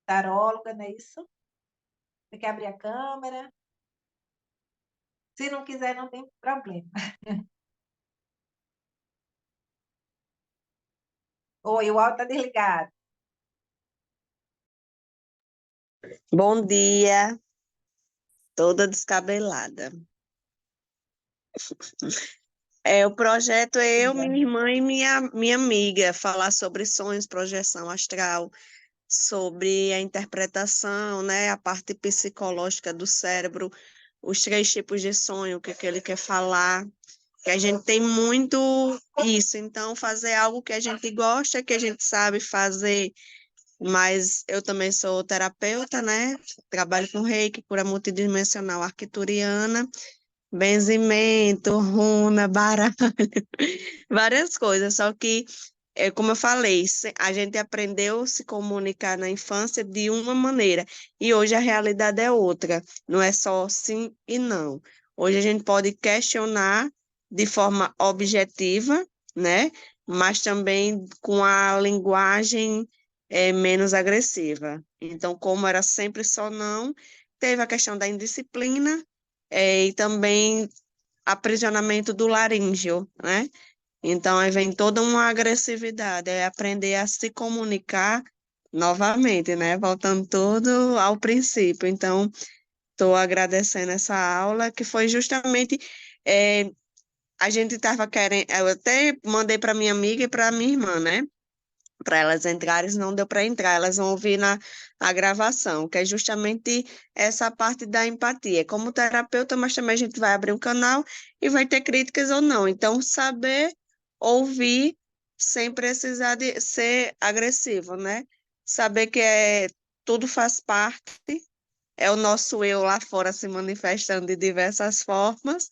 taróloga, não é isso? Você quer abrir a câmera? Se não quiser, não tem problema. Oi, o áudio está desligado. Bom dia, toda descabelada. O projeto é eu, minha irmã e minha amiga falar sobre sonhos, projeção astral, sobre a interpretação, né, a parte psicológica do cérebro, os 3 tipos de sonho, o que ele quer falar, que a gente tem muito isso, então fazer algo que a gente gosta, que a gente sabe fazer, mas eu também sou terapeuta, né, trabalho com Reiki, cura multidimensional arcturiana, benzimento, runa, baralho, várias coisas, só que como eu falei, a gente aprendeu a se comunicar na infância de uma maneira, e hoje a realidade é outra, não é só sim e não. Hoje a gente pode questionar de forma objetiva, né? mas também com a linguagem menos agressiva. Então, como era sempre só não, teve a questão da indisciplina e também aprisionamento do laríngeo, né? Então, aí vem toda uma agressividade, é aprender a se comunicar novamente, né? Voltando tudo ao princípio. Então, estou agradecendo essa aula, que foi justamente. eh, a gente estava querendo. Eu até mandei para minha amiga e para minha irmã, né? Para elas entrarem, não deu para entrar, elas vão ouvir na a gravação, que é justamente essa parte da empatia. Como terapeuta, mas também a gente vai abrir um canal e vai ter críticas ou não. Então, saber ouvir sem precisar de ser agressivo, né? Saber que tudo faz parte, é o nosso eu lá fora se manifestando de diversas formas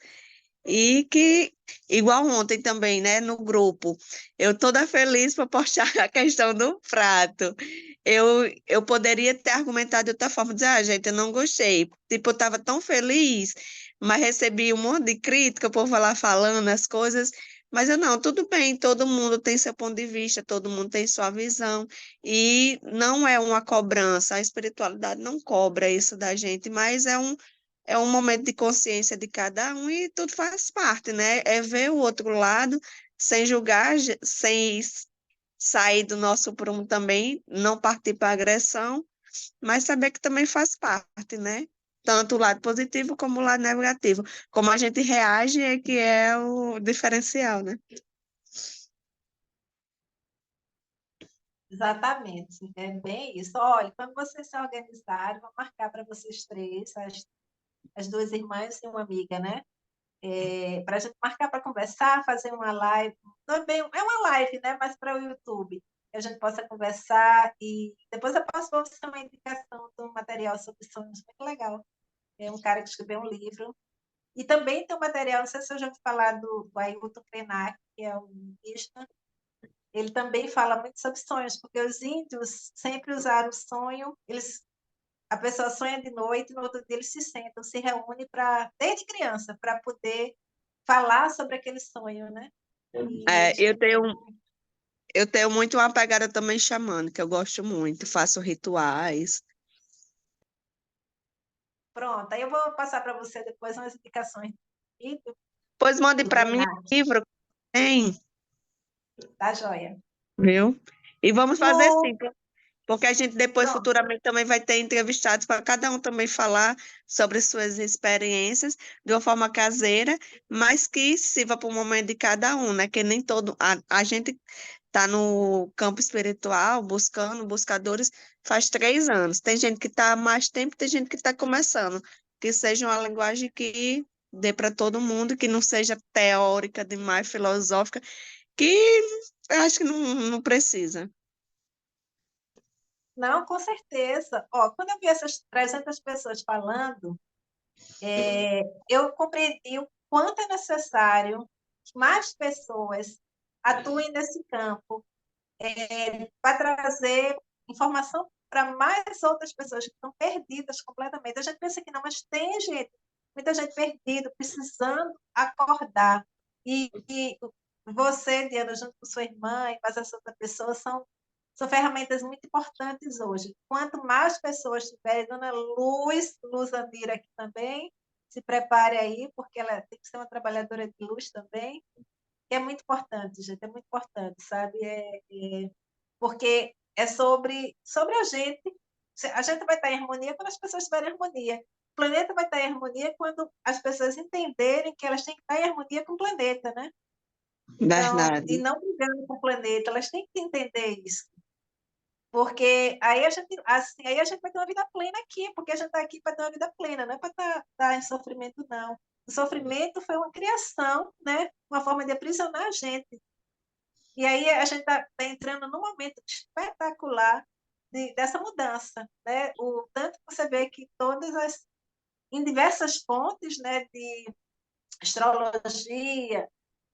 e que, igual ontem também, né, no grupo, eu toda feliz para postar a questão do prato. Eu poderia ter argumentado de outra forma, dizer, gente, eu não gostei. Tipo, eu estava tão feliz, mas recebi um monte de crítica, o povo lá falando as coisas. Mas eu não, tudo bem, todo mundo tem seu ponto de vista, todo mundo tem sua visão, e não é uma cobrança, a espiritualidade não cobra isso da gente, mas é um momento de consciência de cada um e tudo faz parte, né? É ver o outro lado sem julgar, sem sair do nosso prumo também, não partir para agressão, mas saber que também faz parte, né? Tanto o lado positivo como o lado negativo. Como a gente reage é que é o diferencial, né? Exatamente, é bem isso. Olha, quando vocês se organizarem, vou marcar para vocês três, as duas irmãs e uma amiga, né? Para a gente marcar para conversar, fazer uma live. Não é, bem, é uma live, né? Mas para o YouTube, que a gente possa conversar e depois eu posso para você uma indicação do material sobre sonhos, muito legal. É um cara que escreveu um livro. E também tem um material, não sei se eu já ouvi falar do Ailton Krenak, que é um indígena. Ele também fala muito sobre sonhos, porque os índios sempre usaram o sonho, a pessoa sonha de noite, no outro dia eles se sentam, se reúnem desde criança, para poder falar sobre aquele sonho, né? E É, eles têm. eu tenho muito uma pegada também xamânica, eu gosto muito, faço rituais. Pronto, aí eu vou passar para você depois umas indicações Pois mande do para mim Krenak, o livro, tem, tá joia? viu? E vamos fazer No, sim, porque a gente depois, pronto. futuramente, também vai ter entrevistados para cada um também falar sobre suas experiências de uma forma caseira, mas que sirva para o momento de cada um, né? Que nem todo. A gente está no campo espiritual, buscando, buscadores, faz 3 anos. Tem gente que está há mais tempo, tem gente que está começando. Que seja uma linguagem que dê para todo mundo, que não seja teórica demais, filosófica, que eu acho que não precisa. Não, com certeza. Ó, quando eu vi essas 300 pessoas falando, eu compreendi o quanto é necessário que mais pessoas atuem nesse campo, para trazer informação para mais outras pessoas que estão perdidas completamente. A gente pensa que não, mas tem gente, muita gente perdida, precisando acordar. E você, Diana, junto com sua irmã e mais essa outra pessoa, são ferramentas muito importantes hoje. Quanto mais pessoas tiverem, Dona Luz Andira aqui também, se prepare aí, porque ela tem que ser uma trabalhadora de luz também, que é muito importante, gente, é muito importante, sabe? Porque é sobre a gente. A gente vai estar em harmonia quando as pessoas estiverem em harmonia. O planeta vai estar em harmonia quando as pessoas entenderem que elas têm que estar em harmonia com o planeta, né? Então, e Verdade. não brigando com o planeta, elas têm que entender isso. Porque aí a gente, assim, aí a gente vai ter uma vida plena aqui, porque a gente está aqui para ter uma vida plena, não é para estar em sofrimento, não. O sofrimento foi uma criação, né? Uma forma de aprisionar a gente. E aí a gente está entrando num momento espetacular dessa mudança, né? O tanto que você vê que em diversas fontes, né, de astrologia,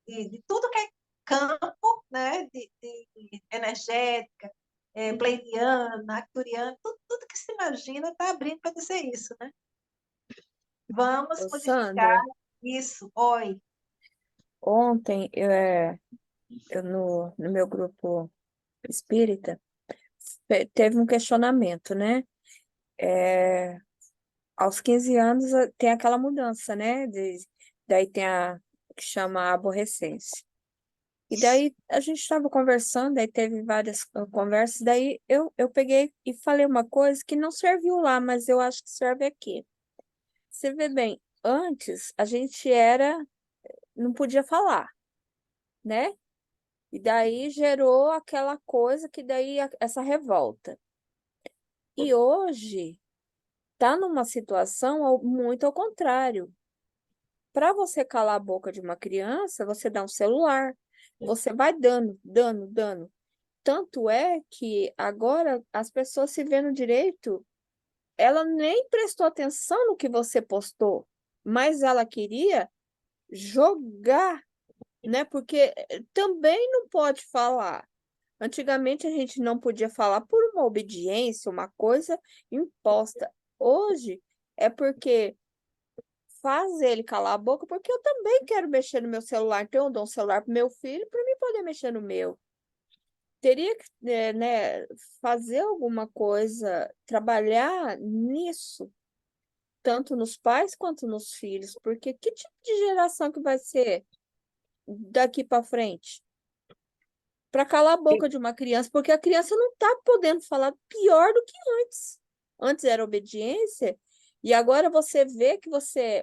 de tudo que é campo, né, de energética, pleiadiana, arcturiana, tudo que se imagina está abrindo para dizer isso, né? Vamos Ô, modificar Sandra, isso. Oi. ontem, no meu grupo espírita, teve um questionamento, né? É, aos 15 anos tem aquela mudança, né? Daí tem a que chama aborrecência. E daí a gente estava conversando, aí teve várias conversas, daí eu peguei e falei uma coisa que não serviu lá, mas eu acho que serve aqui. Você vê bem, antes a gente não podia falar, né? E daí gerou aquela coisa que daí essa revolta. E hoje tá numa situação muito ao contrário. Para você calar a boca de uma criança, você dá um celular. Você vai dando, dando, dando. Tanto é que agora as pessoas se vendo direito, ela nem prestou atenção no que você postou, mas ela queria jogar, né? Porque também não pode falar. Antigamente a gente não podia falar por uma obediência, uma coisa imposta. Hoje é porque faz ele calar a boca, porque eu também quero mexer no meu celular. Então eu dou um celular para meu filho para mim poder mexer no meu. Teria que, né, fazer alguma coisa, trabalhar nisso, tanto nos pais quanto nos filhos, porque que tipo de geração que vai ser daqui para frente? Para calar a boca de uma criança, porque a criança não está podendo falar pior do que antes. Antes era obediência, e agora você vê que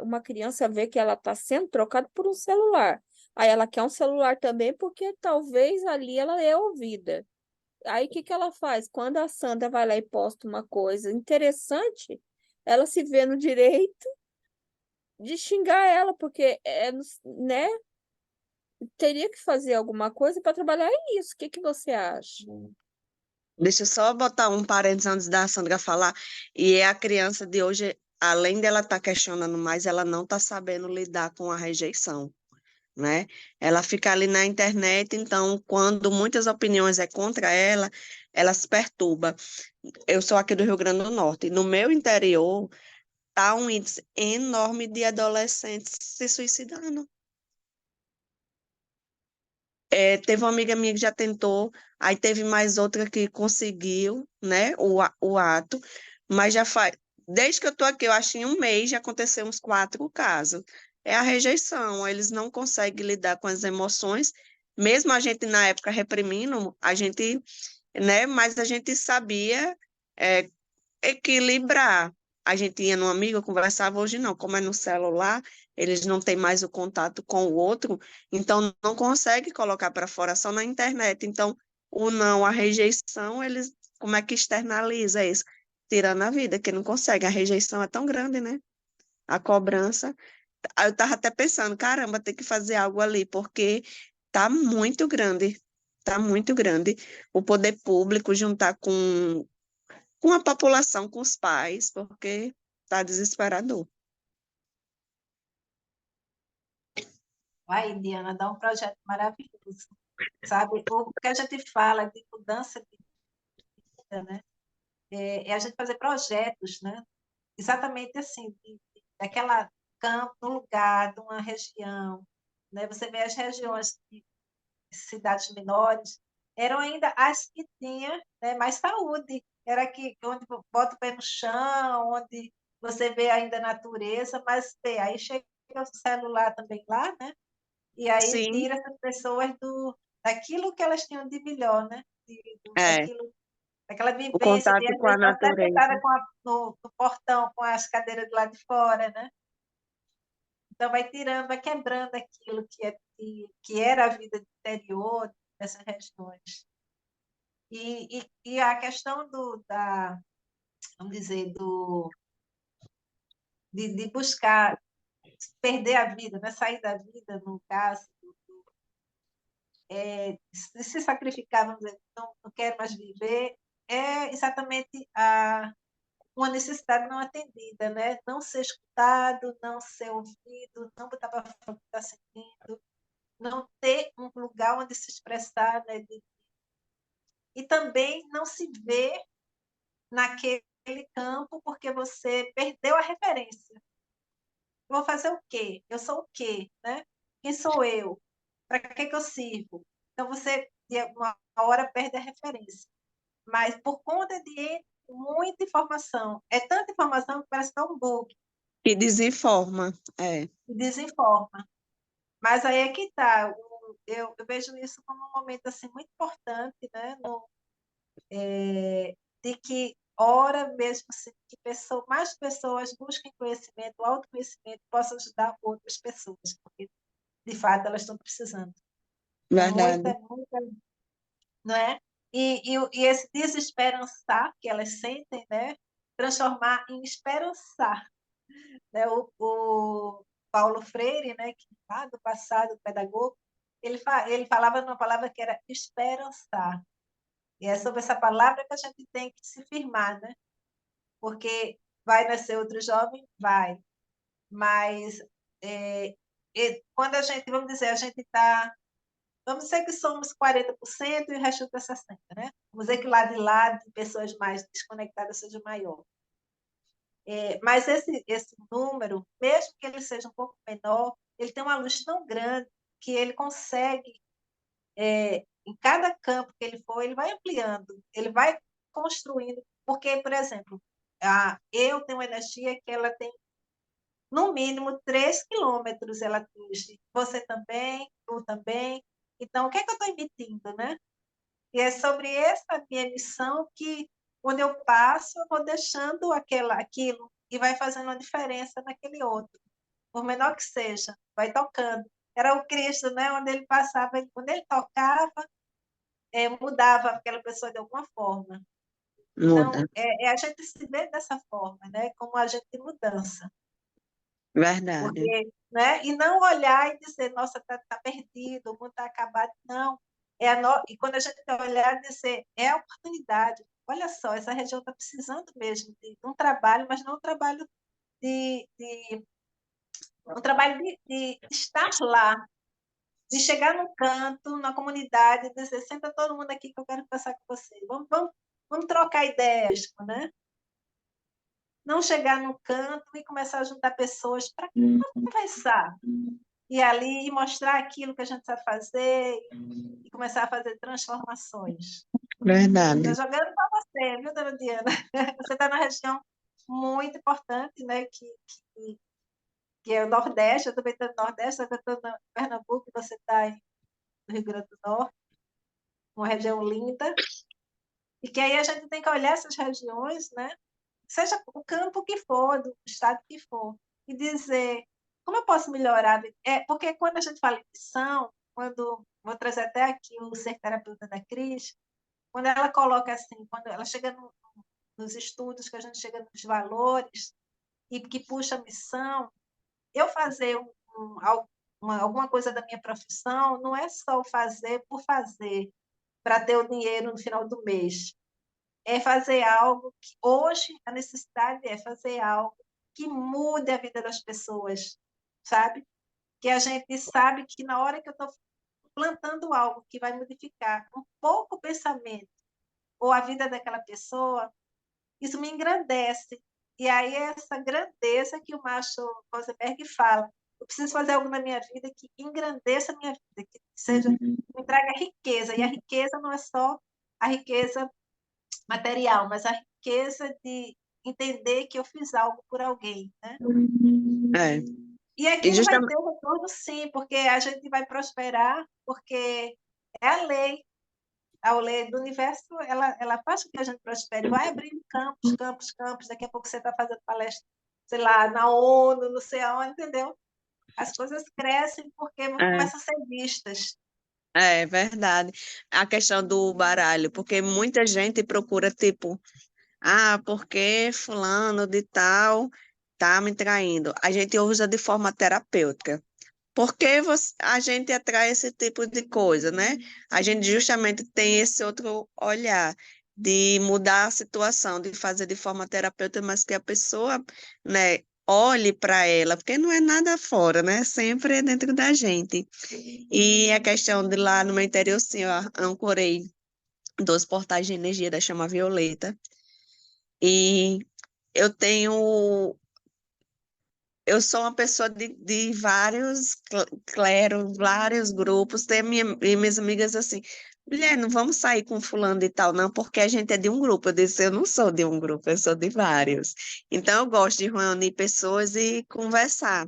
uma criança vê que ela está sendo trocada por um celular. Aí ela quer um celular também, porque talvez ali ela é ouvida. Aí o que que ela faz? Quando a Sandra vai lá e posta uma coisa interessante, ela se vê no direito de xingar ela, porque né, teria que fazer alguma coisa para trabalhar isso. O que que você acha? Deixa eu só botar um parênteses antes da Sandra falar. E é a criança de hoje, além dela estar questionando mais, ela não está sabendo lidar com a rejeição, né? Ela fica ali na internet, então, quando muitas opiniões é contra ela, ela se perturba. Eu sou aqui do Rio Grande do Norte, e no meu interior tá um índice enorme de adolescentes se suicidando. Teve uma amiga minha que já tentou, aí teve mais outra que conseguiu, né, o ato, mas já faz, desde que eu tô aqui, eu acho que em um mês já aconteceu uns 4 casos. É a rejeição, eles não conseguem lidar com as emoções, mesmo a gente na época reprimindo, a gente, né, mas a gente sabia, é, equilibrar. A gente ia num amigo, conversava, hoje não, como é no celular, eles não têm mais o contato com o outro, então não consegue colocar para fora só na internet. Então, o não, a rejeição, eles, como é que externaliza isso? Tirando a vida, que não consegue, a rejeição é tão grande, né? A cobrança. Aí eu tava até pensando, caramba, tem que fazer algo ali, porque tá muito grande. O poder público juntar com a população, com os pais, porque está desesperador. Vai, Diana, dá um projeto maravilhoso, sabe? O que a gente fala de mudança de vida, né? É a gente fazer projetos, né? Exatamente assim, daquela campo, no lugar, de uma região, né? Você vê as regiões de cidades menores, eram ainda as que tinham, né, mais saúde, era que onde bota o pé no chão, onde você vê ainda a natureza, mas vê, aí chega o celular também lá, né? E aí Sim, tira essas pessoas daquilo que elas tinham de melhor, né? é, Daquilo, daquela o vivência de contato às com a vezes estar até natureza. sentada no portão com as cadeiras do lado de fora, né? Então vai tirando, vai quebrando aquilo que era a vida do interior dessas regiões. E a questão vamos dizer, de buscar perder a vida, né? Sair da vida, no caso, de se sacrificar, vamos dizer, não quero mais viver, é exatamente uma necessidade não atendida, né? Não ser escutado, não ser ouvido, não botar para fora o que está sentindo, não ter um lugar onde se expressar, né? E também não se ver naquele campo porque você perdeu a referência. Eu vou fazer o quê? Eu sou o quê? Né? Quem sou eu? Para que eu sirvo? Então, você, de uma hora, perde a referência. Mas, por conta de muita informação, é tanta informação que parece que é um bug, E desinforma. É, e desinforma. Mas aí é que está. Eu vejo isso como um momento assim, muito importante, né? De que, ora mesmo, assim, que mais pessoas busquem conhecimento, autoconhecimento, possam ajudar outras pessoas, porque, de fato, elas estão precisando. É verdade. muita, não é? E esse desesperançar que elas sentem, né? Transformar em esperançar. Né? O Paulo Freire, né? Que lá do passado, pedagogo, ele falava numa palavra que era esperançar. E é sobre essa palavra que a gente tem que se firmar, né? Porque vai nascer outro jovem? Vai. Mas quando a gente, vamos dizer, a gente está. Vamos dizer que somos 40% e o resto está 60%, né? Vamos dizer que lá de pessoas mais desconectadas seja maior. Mas esse número, mesmo que ele seja um pouco menor, ele tem uma luz tão grande que ele consegue, em cada campo que ele for, ele vai ampliando, ele vai construindo. Porque, por exemplo, eu tenho uma energia que ela tem, no mínimo, 3 quilômetros, ela atinge. Você também, tu também. Então, o que é que eu estou emitindo, né? E é sobre essa minha missão que, quando eu passo, eu vou deixando aquilo e vai fazendo uma diferença naquele outro, por menor que seja, vai tocando. Era o Cristo, né? Onde ele passava, quando ele tocava, mudava aquela pessoa de alguma forma. Muda. Então, a gente se vê dessa forma, né? Como agente de mudança. Verdade. Porque, né? E não olhar e dizer, nossa, tá perdido, o mundo está acabado. Não. E quando a gente olhar e dizer, é a oportunidade. Olha só, essa região está precisando mesmo de um trabalho, mas não um trabalho de um trabalho de estar lá, de chegar num canto, na comunidade, e dizer, senta todo mundo aqui que eu quero conversar com você. Vamos trocar ideias, né? Não chegar no canto e começar a juntar pessoas para conversar. E ali mostrar aquilo que a gente sabe fazer e começar a fazer transformações. Estou Verdade. jogando para você, viu, dona Diana? Você está na região muito importante, né? Que é o Nordeste, eu também estou no Nordeste, eu estou no Pernambuco, você está no Rio Grande do Norte, uma região linda, e que aí a gente tem que olhar essas regiões, né? Seja o campo que for, do estado que for, e dizer como eu posso melhorar. Porque quando a gente fala em missão, vou trazer até aqui o ser terapeuta da Cris, quando ela coloca assim, quando ela chega nos estudos, que a gente chega nos valores, e que puxa a missão, eu fazer alguma coisa da minha profissão não é só o fazer por fazer, para ter o dinheiro no final do mês. É fazer algo que hoje a necessidade é fazer algo que mude a vida das pessoas, sabe? Que a gente sabe que na hora que eu estou plantando algo que vai modificar um pouco o pensamento ou a vida daquela pessoa, isso me engrandece. E aí é essa grandeza que o Macho Rosenberg fala. Eu preciso fazer algo na minha vida que engrandeça a minha vida, que seja, me traga riqueza. E a riqueza não é só a riqueza material, mas a riqueza de entender que eu fiz algo por alguém, né? É. E E aquilo vai justamente, ter um retorno, sim, porque a gente vai prosperar, porque é a lei. A lei do universo, ela faz com que a gente prospere. Vai abrindo campos, campos, campos. Daqui a pouco você está fazendo palestra, sei lá, na ONU, não sei aonde, entendeu? As coisas crescem porque é, começam a ser vistas. é verdade. A questão do baralho, porque muita gente procura, tipo, porque fulano de tal tá me traindo. A gente usa de forma terapêutica. Porque a gente atrai esse tipo de coisa, né? A gente justamente tem esse outro olhar de mudar a situação, de fazer de forma terapêutica, mas que a pessoa, né, olhe para ela, porque não é nada fora, né? Sempre é dentro da gente. E a questão de lá no meu interior, sim, eu ancorei 2 portais de energia da chama violeta. E eu tenho eu sou uma pessoa de vários cleros, vários grupos. Tem minhas amigas assim, mulher, não vamos sair com fulano e tal, não, porque a gente é de um grupo. Eu disse, eu não sou de um grupo, eu sou de vários. Então, eu gosto de reunir pessoas e conversar.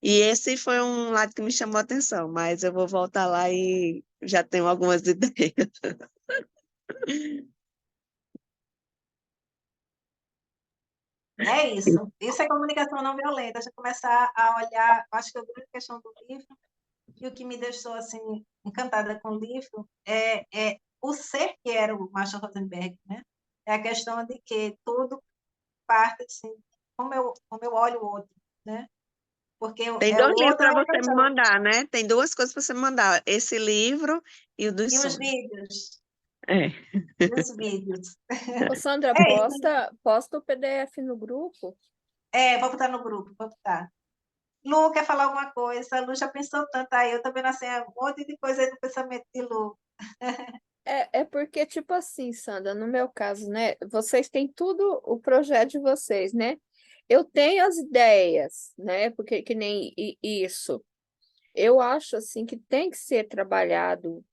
E esse foi um lado que me chamou a atenção, mas eu vou voltar lá e já tenho algumas ideias. É isso. Isso é comunicação não violenta. A gente começar a olhar, acho que a grande questão do livro, e o que me deixou assim encantada com o livro é o ser que era o Marshall Rosenberg, né? É a questão de que tudo parte assim, como eu olho o outro, né? Porque Tem é o dois livros outro é para uma você me questão. mandar, né? Tem duas coisas para você me mandar, esse livro e o dos E sonhos. É. os vídeos. Ô, Sandra, É isso. posta o PDF no grupo. Vou botar no grupo, vou botar. Lu, quer falar alguma coisa? Lu já pensou tanto aí, eu também assim, um monte de coisa aí no pensamento de Lu. É porque, tipo assim, Sandra, no meu caso, né? Vocês têm tudo o projeto de vocês, né? Eu tenho as ideias, né? Porque que nem isso. Eu acho assim que tem que ser trabalhado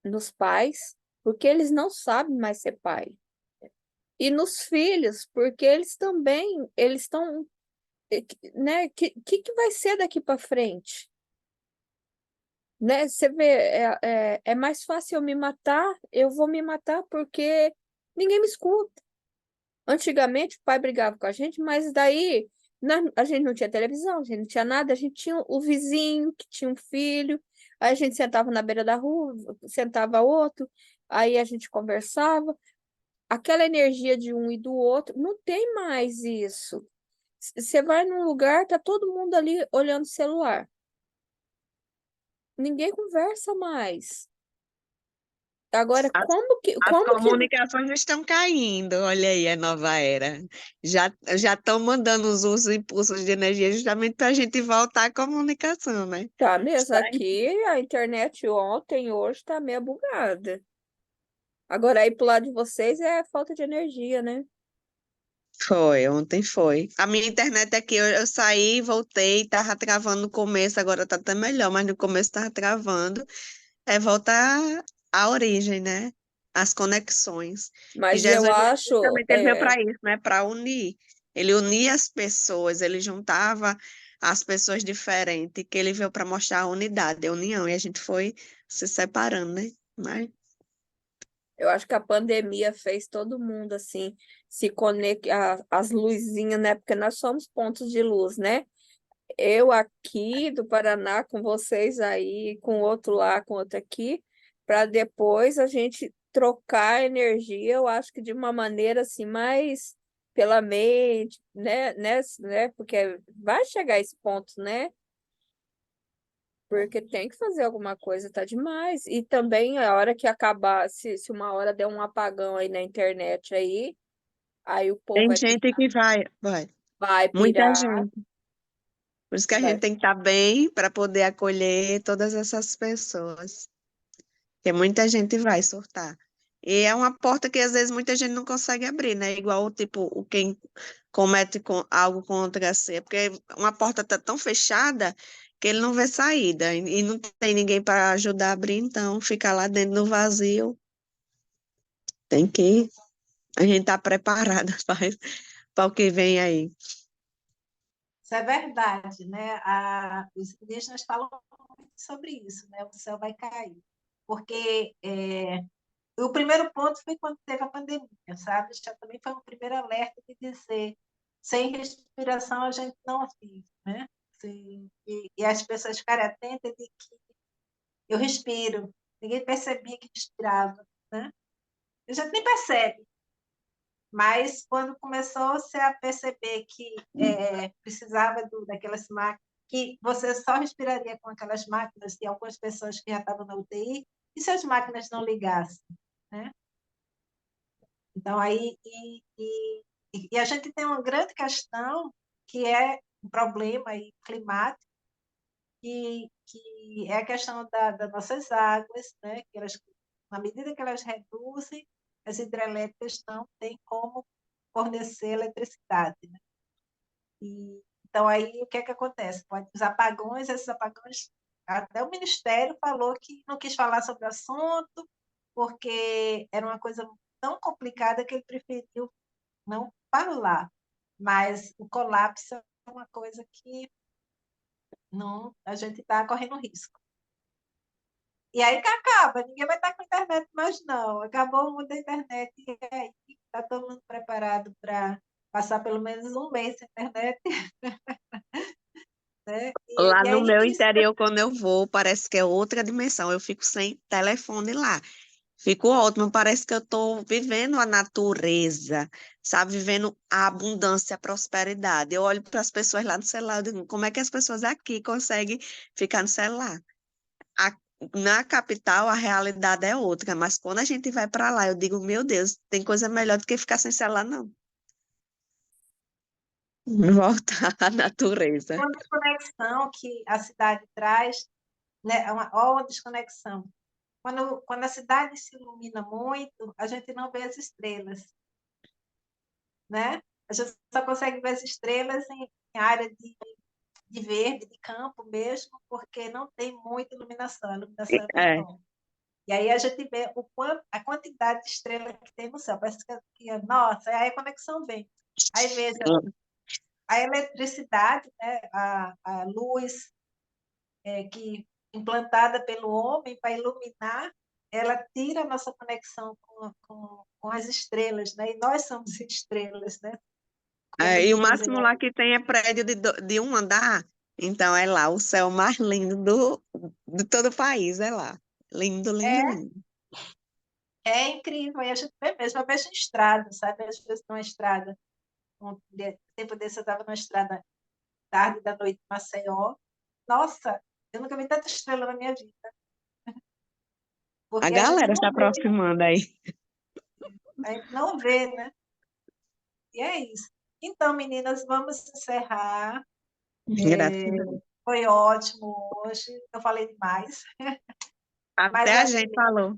nos pais, porque eles não sabem mais ser pai. E nos filhos, porque eles também, eles estão, né? Que vai ser daqui para frente? Né? Você vê, é mais fácil eu me matar, eu vou me matar porque ninguém me escuta. Antigamente o pai brigava com a gente, mas daí a gente não tinha televisão, a gente não tinha nada, a gente tinha o vizinho que tinha um filho, aí a gente sentava na beira da rua, sentava outro, aí a gente conversava. Aquela energia de um e do outro, não tem mais isso. Você vai num lugar, tá todo mundo ali olhando o celular. Ninguém conversa mais. Agora, As, as como que comunicações estão caindo, olha aí a nova era. Já estão mandando os impulsos de energia justamente para a gente voltar à comunicação, né? tá mesmo aqui, a internet ontem, hoje tá meio bugada. Agora, aí pro lado de vocês é falta de energia, né? Foi, ontem foi. A minha internet aqui, eu saí, voltei, tava travando no começo, agora tá até melhor, mas no começo tava travando. É voltar à origem, né? As conexões. E Mas eu Jesus, acho, justamente, ele veio para isso, né? Para unir. Ele unia as pessoas, ele juntava as pessoas diferentes, que ele veio para mostrar a unidade, a união, e a gente foi se separando, né? Mas eu acho que a pandemia fez todo mundo assim se conectar, as luzinhas, né? Porque nós somos pontos de luz, né? Eu aqui do Paraná com vocês aí, com outro lá, com outro aqui, para depois a gente trocar energia, eu acho que de uma maneira assim mais pela mente, né? Porque vai chegar esse ponto, né? Porque tem que fazer alguma coisa, tá demais. E também a hora que acabar, se uma hora der um apagão aí na internet aí o povo tem gente que vai, vai muita pirar, gente. Por isso que a gente vai. tem que estar bem para poder acolher todas essas pessoas. Porque muita gente vai surtar. E é uma porta que às vezes muita gente não consegue abrir, né? Igual, tipo, quem comete algo contra si. Porque uma porta tá tão fechada que ele não vê saída. E não tem ninguém para ajudar a abrir, então fica lá dentro no vazio. Tem que a gente tá preparada para o que vem aí. Isso é verdade, né? Os indígenas falam muito sobre isso, né? O céu vai cair. Porque o primeiro ponto foi quando teve a pandemia, sabe? Já também foi um primeiro alerta de dizer, sem respiração a gente não vive, né? E as pessoas ficarem atentas de que eu respiro. Ninguém percebia que respirava, né? A gente nem percebe, mas quando começou-se a perceber que precisava daquelas máquinas, que você só respiraria com aquelas máquinas, e algumas pessoas que já estavam na UTI, e se as máquinas não ligassem, né? Então, e a gente tem uma grande questão, que é um problema aí, climático, que é a questão das nossas águas, né? Que elas, na medida que elas reduzem, as hidrelétricas não têm como fornecer eletricidade, né? Então, aí, o que é que acontece? Pode os apagões, esses apagões, até o Ministério falou que não quis falar sobre o assunto, porque era uma coisa tão complicada que ele preferiu não falar. Mas o colapso é uma coisa que não, a gente está correndo risco. E aí que acaba, ninguém vai estar com internet mais, não. Acabou o mundo da internet, e aí está todo mundo preparado para passar pelo menos um mês sem internet, né? Lá E no aí meu que isso interior, quando eu vou, parece que é outra dimensão. Eu fico sem telefone lá. Fico ótimo, parece que eu estou vivendo a natureza, sabe? Vivendo a abundância, a prosperidade. Eu olho para as pessoas lá no celular, eu digo, como é que as pessoas aqui conseguem ficar no celular? A- Na capital, a realidade é outra, mas quando a gente vai para lá, eu digo, meu Deus, tem coisa melhor do que ficar sem celular, não. Voltar à natureza. uma desconexão que a cidade traz, né? Ó, uma desconexão. Quando a cidade se ilumina muito, a gente não vê as estrelas, né? A gente só consegue ver as estrelas em área de verde, de campo mesmo, porque não tem muita iluminação, a iluminação é É, menor. E aí a gente vê a quantidade de estrelas que tem no céu. Parece nossa, aí a conexão vem. Aí veja, a eletricidade, né, a luz que implantada pelo homem para iluminar, ela tira a nossa conexão com as estrelas, né? E nós somos estrelas, né? Quando E o dizem, máximo lá que tem é prédio de um andar. Então é lá, o céu mais lindo de todo o país, é lá. Lindo, lindo, é, lindo. é incrível, e a gente vê mesmo, eu vejo em estrada, sabe? Às vezes numa estrada, tempo desse eu estava numa estrada tarde da noite em Maceió. Nossa, eu nunca vi tanta estrela na minha vida, A porque galera se aproximando aí. a gente não vê, né? E é isso. Então, meninas, vamos encerrar. Gratidão. Foi ótimo hoje, eu falei demais, mas Até é a assim, gente falou.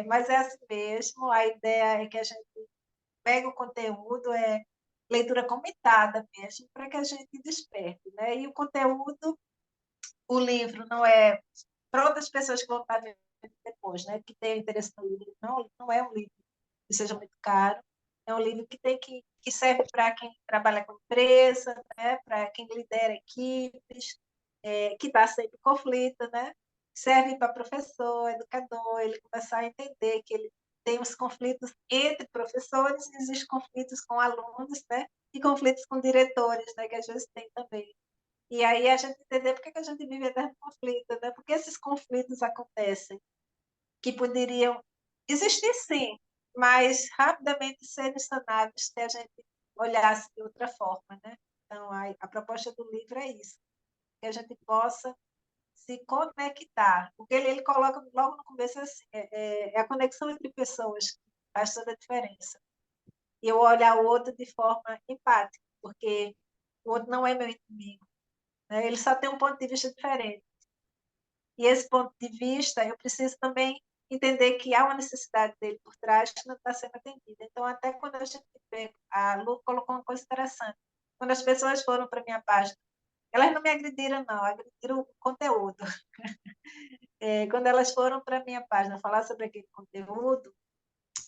mas é assim mesmo. A ideia é que a gente pega o conteúdo, leitura comentada mesmo, para que a gente desperte, né? E o conteúdo, o livro não é para outras pessoas que vão estar vendo depois, né? Que tenham interesse no livro, não é um livro que seja muito caro, é um livro que serve para quem trabalha com empresa, né? Para quem lidera equipes, que está sempre em conflito, né? Serve para professor, educador, ele começar a entender que ele tem os conflitos entre professores, e existem conflitos com alunos, né? E conflitos com diretores, né? Que às vezes tem também. E aí a gente entender por que a gente vive eterno conflito, né? Porque esses conflitos acontecem, que poderiam existir sim, mas rapidamente serem sanados se a gente olhasse de outra forma, né? Então, a proposta do livro é isso, que a gente possa se conectar. Porque ele coloca logo no começo assim, é a conexão entre pessoas que faz toda a diferença. E eu olhar o outro de forma empática, porque o outro não é meu inimigo, né? Ele só tem um ponto de vista diferente. E esse ponto de vista, eu preciso também entender que há uma necessidade dele por trás que não está sendo atendida. Então, até quando a gente vê, a Lu colocou uma coisa interessante. Quando as pessoas foram para a minha página, elas não me agrediram, não, agrediram o conteúdo. Quando elas foram para a minha página falar sobre aquele conteúdo,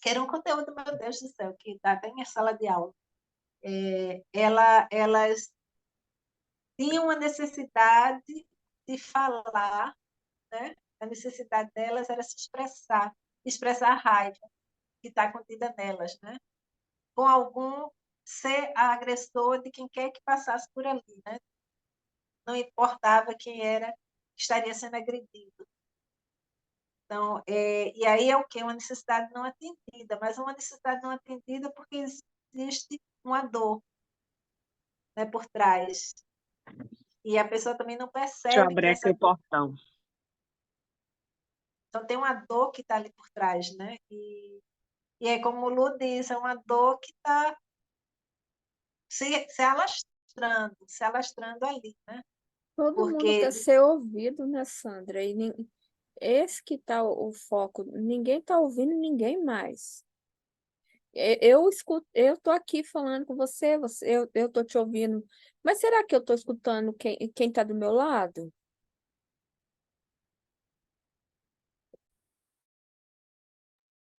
que era um conteúdo, meu Deus do céu, que está até em minha sala de aula, elas tinham a necessidade de falar, né? A necessidade delas era se expressar, expressar a raiva que está contida nelas, né? Com algum ser agressor de quem quer que passasse por ali, né? Não importava quem era que estaria sendo agredido. Então, e aí é o quê? Uma necessidade não atendida, mas uma necessidade não atendida porque existe uma dor, né, por trás. E a pessoa também não Deixa eu percebe que abrir aqui essa o dor. portão. Então, tem uma dor que está ali por trás, né? E é como o Lu diz, é uma dor que está se alastrando ali, né? Todo mundo Porque quer ser ouvido, né, Sandra? E esse que tá o foco. Ninguém tá ouvindo ninguém mais. Eu escuto, eu tô aqui falando com você, eu tô te ouvindo, mas será que eu tô escutando quem tá do meu lado?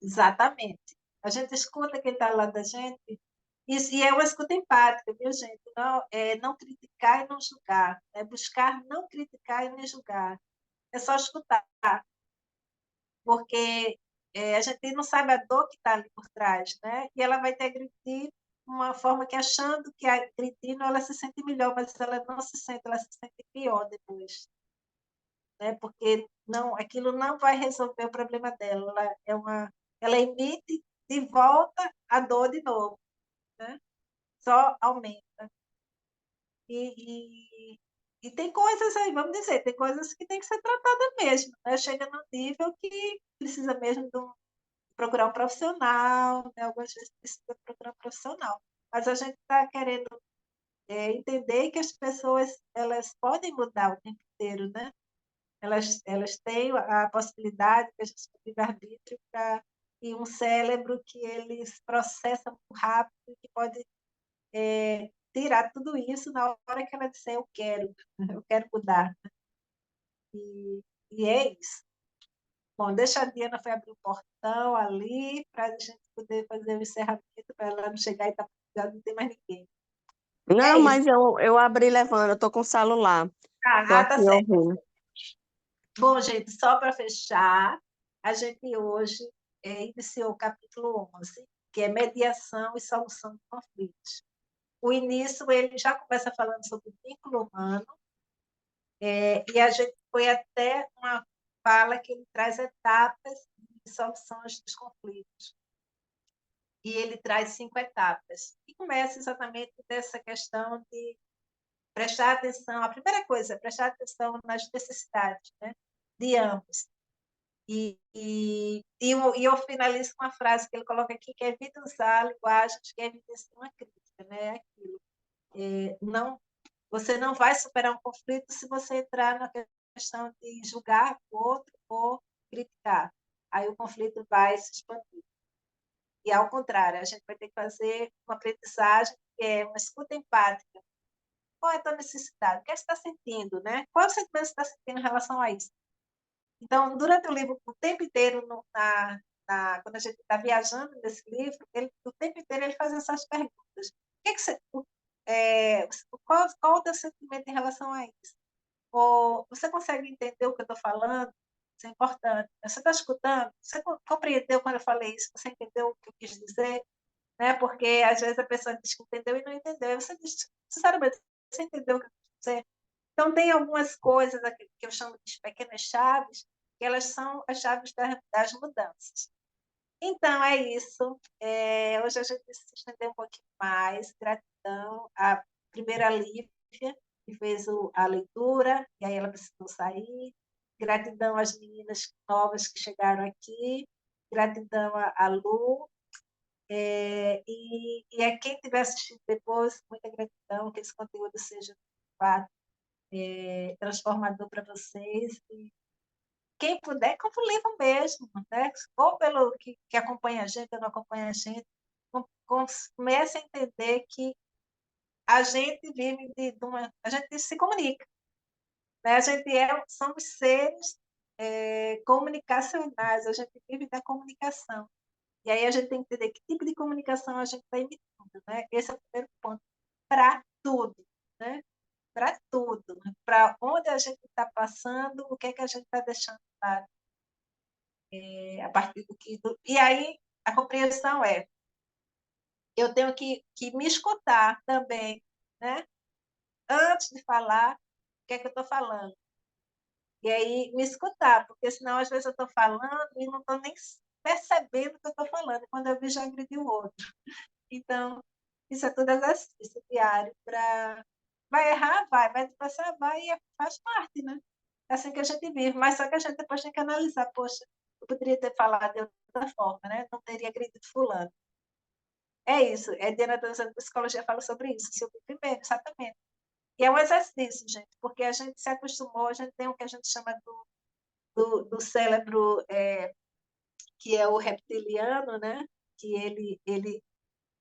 Exatamente. A gente escuta quem está lá da gente, e é uma escuta empática, viu, gente? Não, não criticar e não julgar, é buscar não criticar e nem julgar. É só escutar, porque a gente não sabe a dor que está ali por trás, né? E ela vai ter agredir de uma forma que achando que agredindo ela se sente melhor, mas ela não se sente, ela se sente pior depois, né? Porque não, aquilo não vai resolver o problema dela. Ela emite de volta a dor de novo, né? Só aumenta. E tem coisas aí, vamos dizer, tem coisas que tem que ser tratada mesmo, né? Chega num nível que precisa mesmo procurar um profissional, né? Algumas vezes precisa procurar um profissional. Mas a gente está querendo entender que as pessoas elas podem mudar o tempo inteiro, né? Elas têm a possibilidade que a gente tem livre-arbítrio e um cérebro que eles processam muito rápido, que pode tirar tudo isso na hora que ela disser eu quero mudar. E é isso. Bom, deixa a Diana foi abrir o portão ali para a gente poder fazer o encerramento, para ela não chegar e já não tem mais ninguém. É Não, isso. mas eu abri levando, eu tô com o celular. Tô Tá aqui certo. ouvindo. Bom, gente, só para fechar, a gente hoje iniciou o capítulo 11, que é mediação e solução de conflitos. O início, ele já começa falando sobre o vínculo humano, e a gente foi até uma fala que ele traz etapas de soluções dos conflitos. E ele traz 5 etapas. E começa exatamente dessa questão de prestar atenção. A primeira coisa é prestar atenção nas necessidades, né, de ambos. Eu finalizo com uma frase que ele coloca aqui, que é evita usar linguagens que evidenciam uma crítica, né? Aquilo. Não, você não vai superar um conflito se você entrar na questão de julgar o outro ou criticar. Aí o conflito vai se expandir. E, ao contrário, a gente vai ter que fazer uma aprendizagem que é uma escuta empática. Qual é a tua necessidade? O que você está sentindo, né? Qual sentimento você está sentindo em relação a isso? Então, durante o livro, o tempo inteiro, quando a gente está viajando nesse livro, o tempo inteiro ele faz essas perguntas. Qual o teu sentimento em relação a isso? Ou você consegue entender o que eu estou falando? Isso é importante. Você está escutando? Você compreendeu quando eu falei isso? Você entendeu o que eu quis dizer? Né? Porque às vezes a pessoa diz que entendeu e não entendeu. Você diz, sinceramente, você entendeu o que eu quis dizer? Então, tem algumas coisas aqui que eu chamo de pequenas chaves, que elas são as chaves das mudanças. Então, é isso. Hoje a gente se estendeu um pouquinho mais. Gratidão à primeira Lívia, que fez a leitura, e aí ela precisou sair. Gratidão às meninas novas que chegaram aqui. Gratidão à Lu. E a quem estiver assistindo depois, muita gratidão, que esse conteúdo seja, de fato, transformador para vocês. E quem puder, compra o livro mesmo, né? Ou pelo que acompanha a gente ou não acompanha a gente, comece a entender que a gente vive a gente se comunica, né? A gente somos seres comunicacionais, a gente vive da comunicação. E aí a gente tem que entender que tipo de comunicação a gente está emitindo, né? Esse é o primeiro ponto. Para tudo, né? Para tudo. Para onde a gente está passando, o que é que a gente está deixando claro. A partir do que... E aí a compreensão eu tenho que me escutar também, né? Antes de falar, o que é que eu estou falando. E aí me escutar, porque senão às vezes eu estou falando e não estou nem percebendo o que eu estou falando. Quando eu vi, já agredi o outro. Então, isso é tudo exercício diário para... Vai errar? Vai passar? Vai, e faz parte, né? É assim que a gente vive, mas só que a gente depois tem que analisar, poxa, eu poderia ter falado de outra forma, né? Não teria agredido fulano. É isso, Diana da Psicologia fala sobre isso, sobre o primeiro, exatamente. E é um exercício, gente, porque a gente se acostumou, a gente tem o que a gente chama do cérebro, que é o reptiliano, né? que ele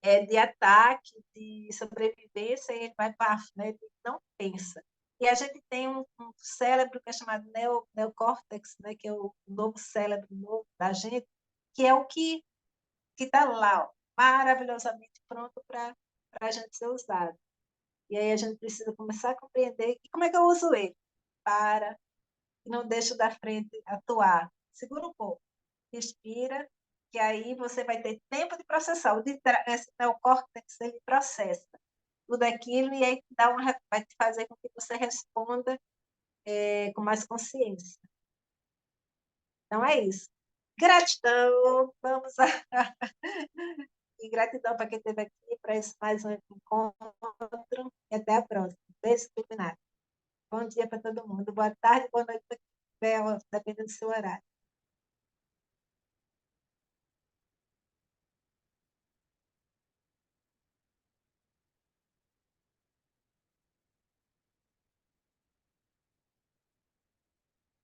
é de ataque, de sobrevivência, e ele vai para, né? Ele não pensa. E a gente tem um cérebro que é chamado neocórtex, né? Que é o novo cérebro novo da gente, que é o que está lá, ó, maravilhosamente pronto para a gente ser usado. E aí a gente precisa começar a compreender e como é que eu uso ele. Para, e não deixo da frente atuar. Segura um pouco, respira, que aí você vai ter tempo de processar. Esse neocórtex, ele processa tudo aquilo e aí vai te fazer com que você responda com mais consciência. Então, é isso. Gratidão, vamos a... E gratidão para quem esteve aqui para esse mais um encontro e até a próxima. Beijo, Bom dia para todo mundo. Boa tarde, boa noite, dependendo do seu horário.